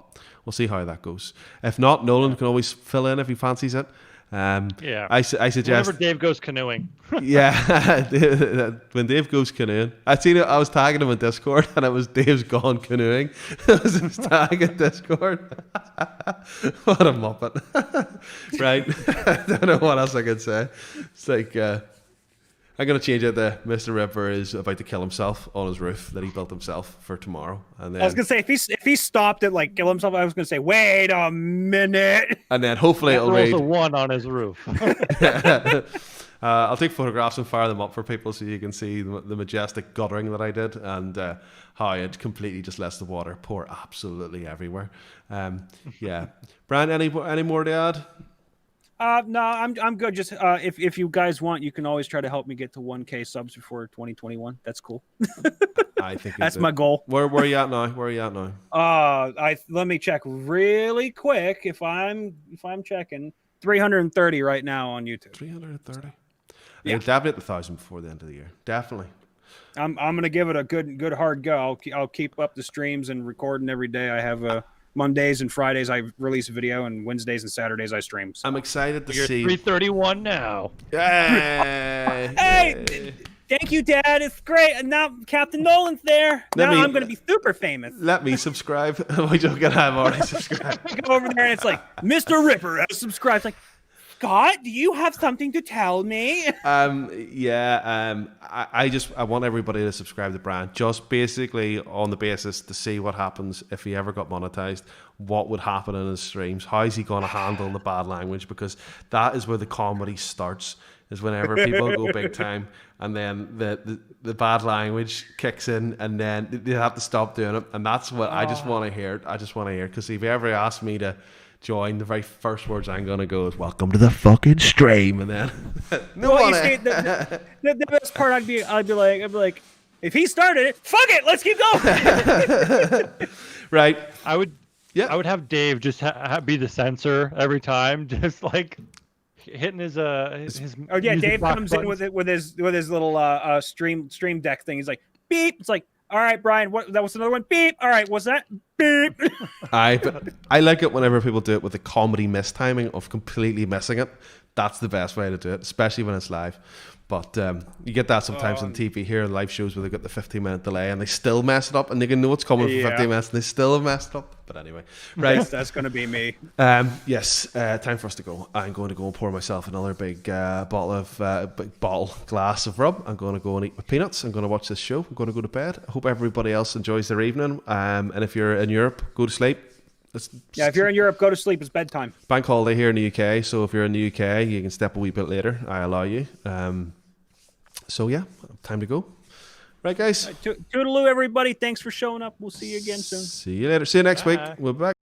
A: we'll see how that goes. If not, Nolan can always fill in if he fancies it.
C: Yeah.
A: I suggest
C: whenever Dave goes canoeing.
A: Yeah, when Dave goes canoeing, I was tagging him in Discord, and it was Dave's gone canoeing. It was his tag in Discord. What a muppet! Right? I don't know what else I can say. It's like I'm gonna change it to MrRipper is about to kill himself on his roof that he built himself for tomorrow. And then
B: I was gonna say if he stopped at like kill himself, I was gonna say wait a minute.
A: And then hopefully it'll read
C: a one on his roof.
A: I'll take photographs and fire them up for people so you can see the majestic guttering that I did, and how it completely just lets the water pour absolutely everywhere. Yeah, Brian, any more to add?
B: No, I'm good. Just if you guys want, you can always try to help me get to 1K subs before 2021. That's cool.
A: I think
B: That's my goal.
A: Where are you at now? Where are you at now?
B: Let me check really quick. If I'm checking, 330 right now on YouTube.
A: 330.
B: Yeah.
A: You'll definitely hit the 1,000 before the end of the year. Definitely.
B: I'm gonna give it a good hard go. I'll keep up the streams and recording every day. I have Mondays and Fridays I release a video, and Wednesdays and Saturdays I stream. So.
A: I'm excited to
C: You're
A: see.
C: 331 now.
A: Yay!
B: Hey, thank you, Dad. It's great. And now Captain Nolan's there. Now I'm going to be super famous.
A: Let me subscribe. We don't get. I've already subscribed.
B: I go over there and it's like, MrRipper has subscribed. It's like, Scott, do you have something to tell me?
A: I want everybody to subscribe to Brian, just basically on the basis to see what happens if he ever got monetized, what would happen in his streams, how is he going to handle the bad language, because that is where the comedy starts, is whenever people go big time and then the bad language kicks in and then they have to stop doing it, and that's what I just want to hear. Because if you ever asked me to join, the very first words I'm gonna go is "Welcome to the fucking stream," and then
B: the best part, I'd be like, if he started it, fuck it, let's keep going.
A: Right.
C: I would have Dave just be the censor every time, just like hitting his
B: Dave comes in with his little stream deck thing. He's like, beep. It's like, all right, Brian, that was another one. Beep. All right, what's that? Beep.
A: But I like it whenever people do it with the comedy mistiming of completely missing it. That's the best way to do it, especially when it's live. But you get that sometimes on TV here in live shows where they got the 15-minute delay and they still mess it up, and they can know it's coming for 15 minutes and they still have messed it up. But anyway, right.
B: That's going to be me.
A: Yes, time for us to go. I'm going to go and pour myself another big glass of rum. I'm going to go and eat my peanuts. I'm going to watch this show. I'm going to go to bed. I hope everybody else enjoys their evening. And if you're in Europe, go to sleep.
B: If you're in Europe, go to sleep. It's bedtime.
A: Bank holiday here in the UK, so if you're in the UK, you can step a wee bit later. I allow you. So yeah, time to go. Right, guys.
B: Toodaloo, everybody. Thanks for showing up. We'll see you again soon.
A: See you later. See you next week. We'll be back.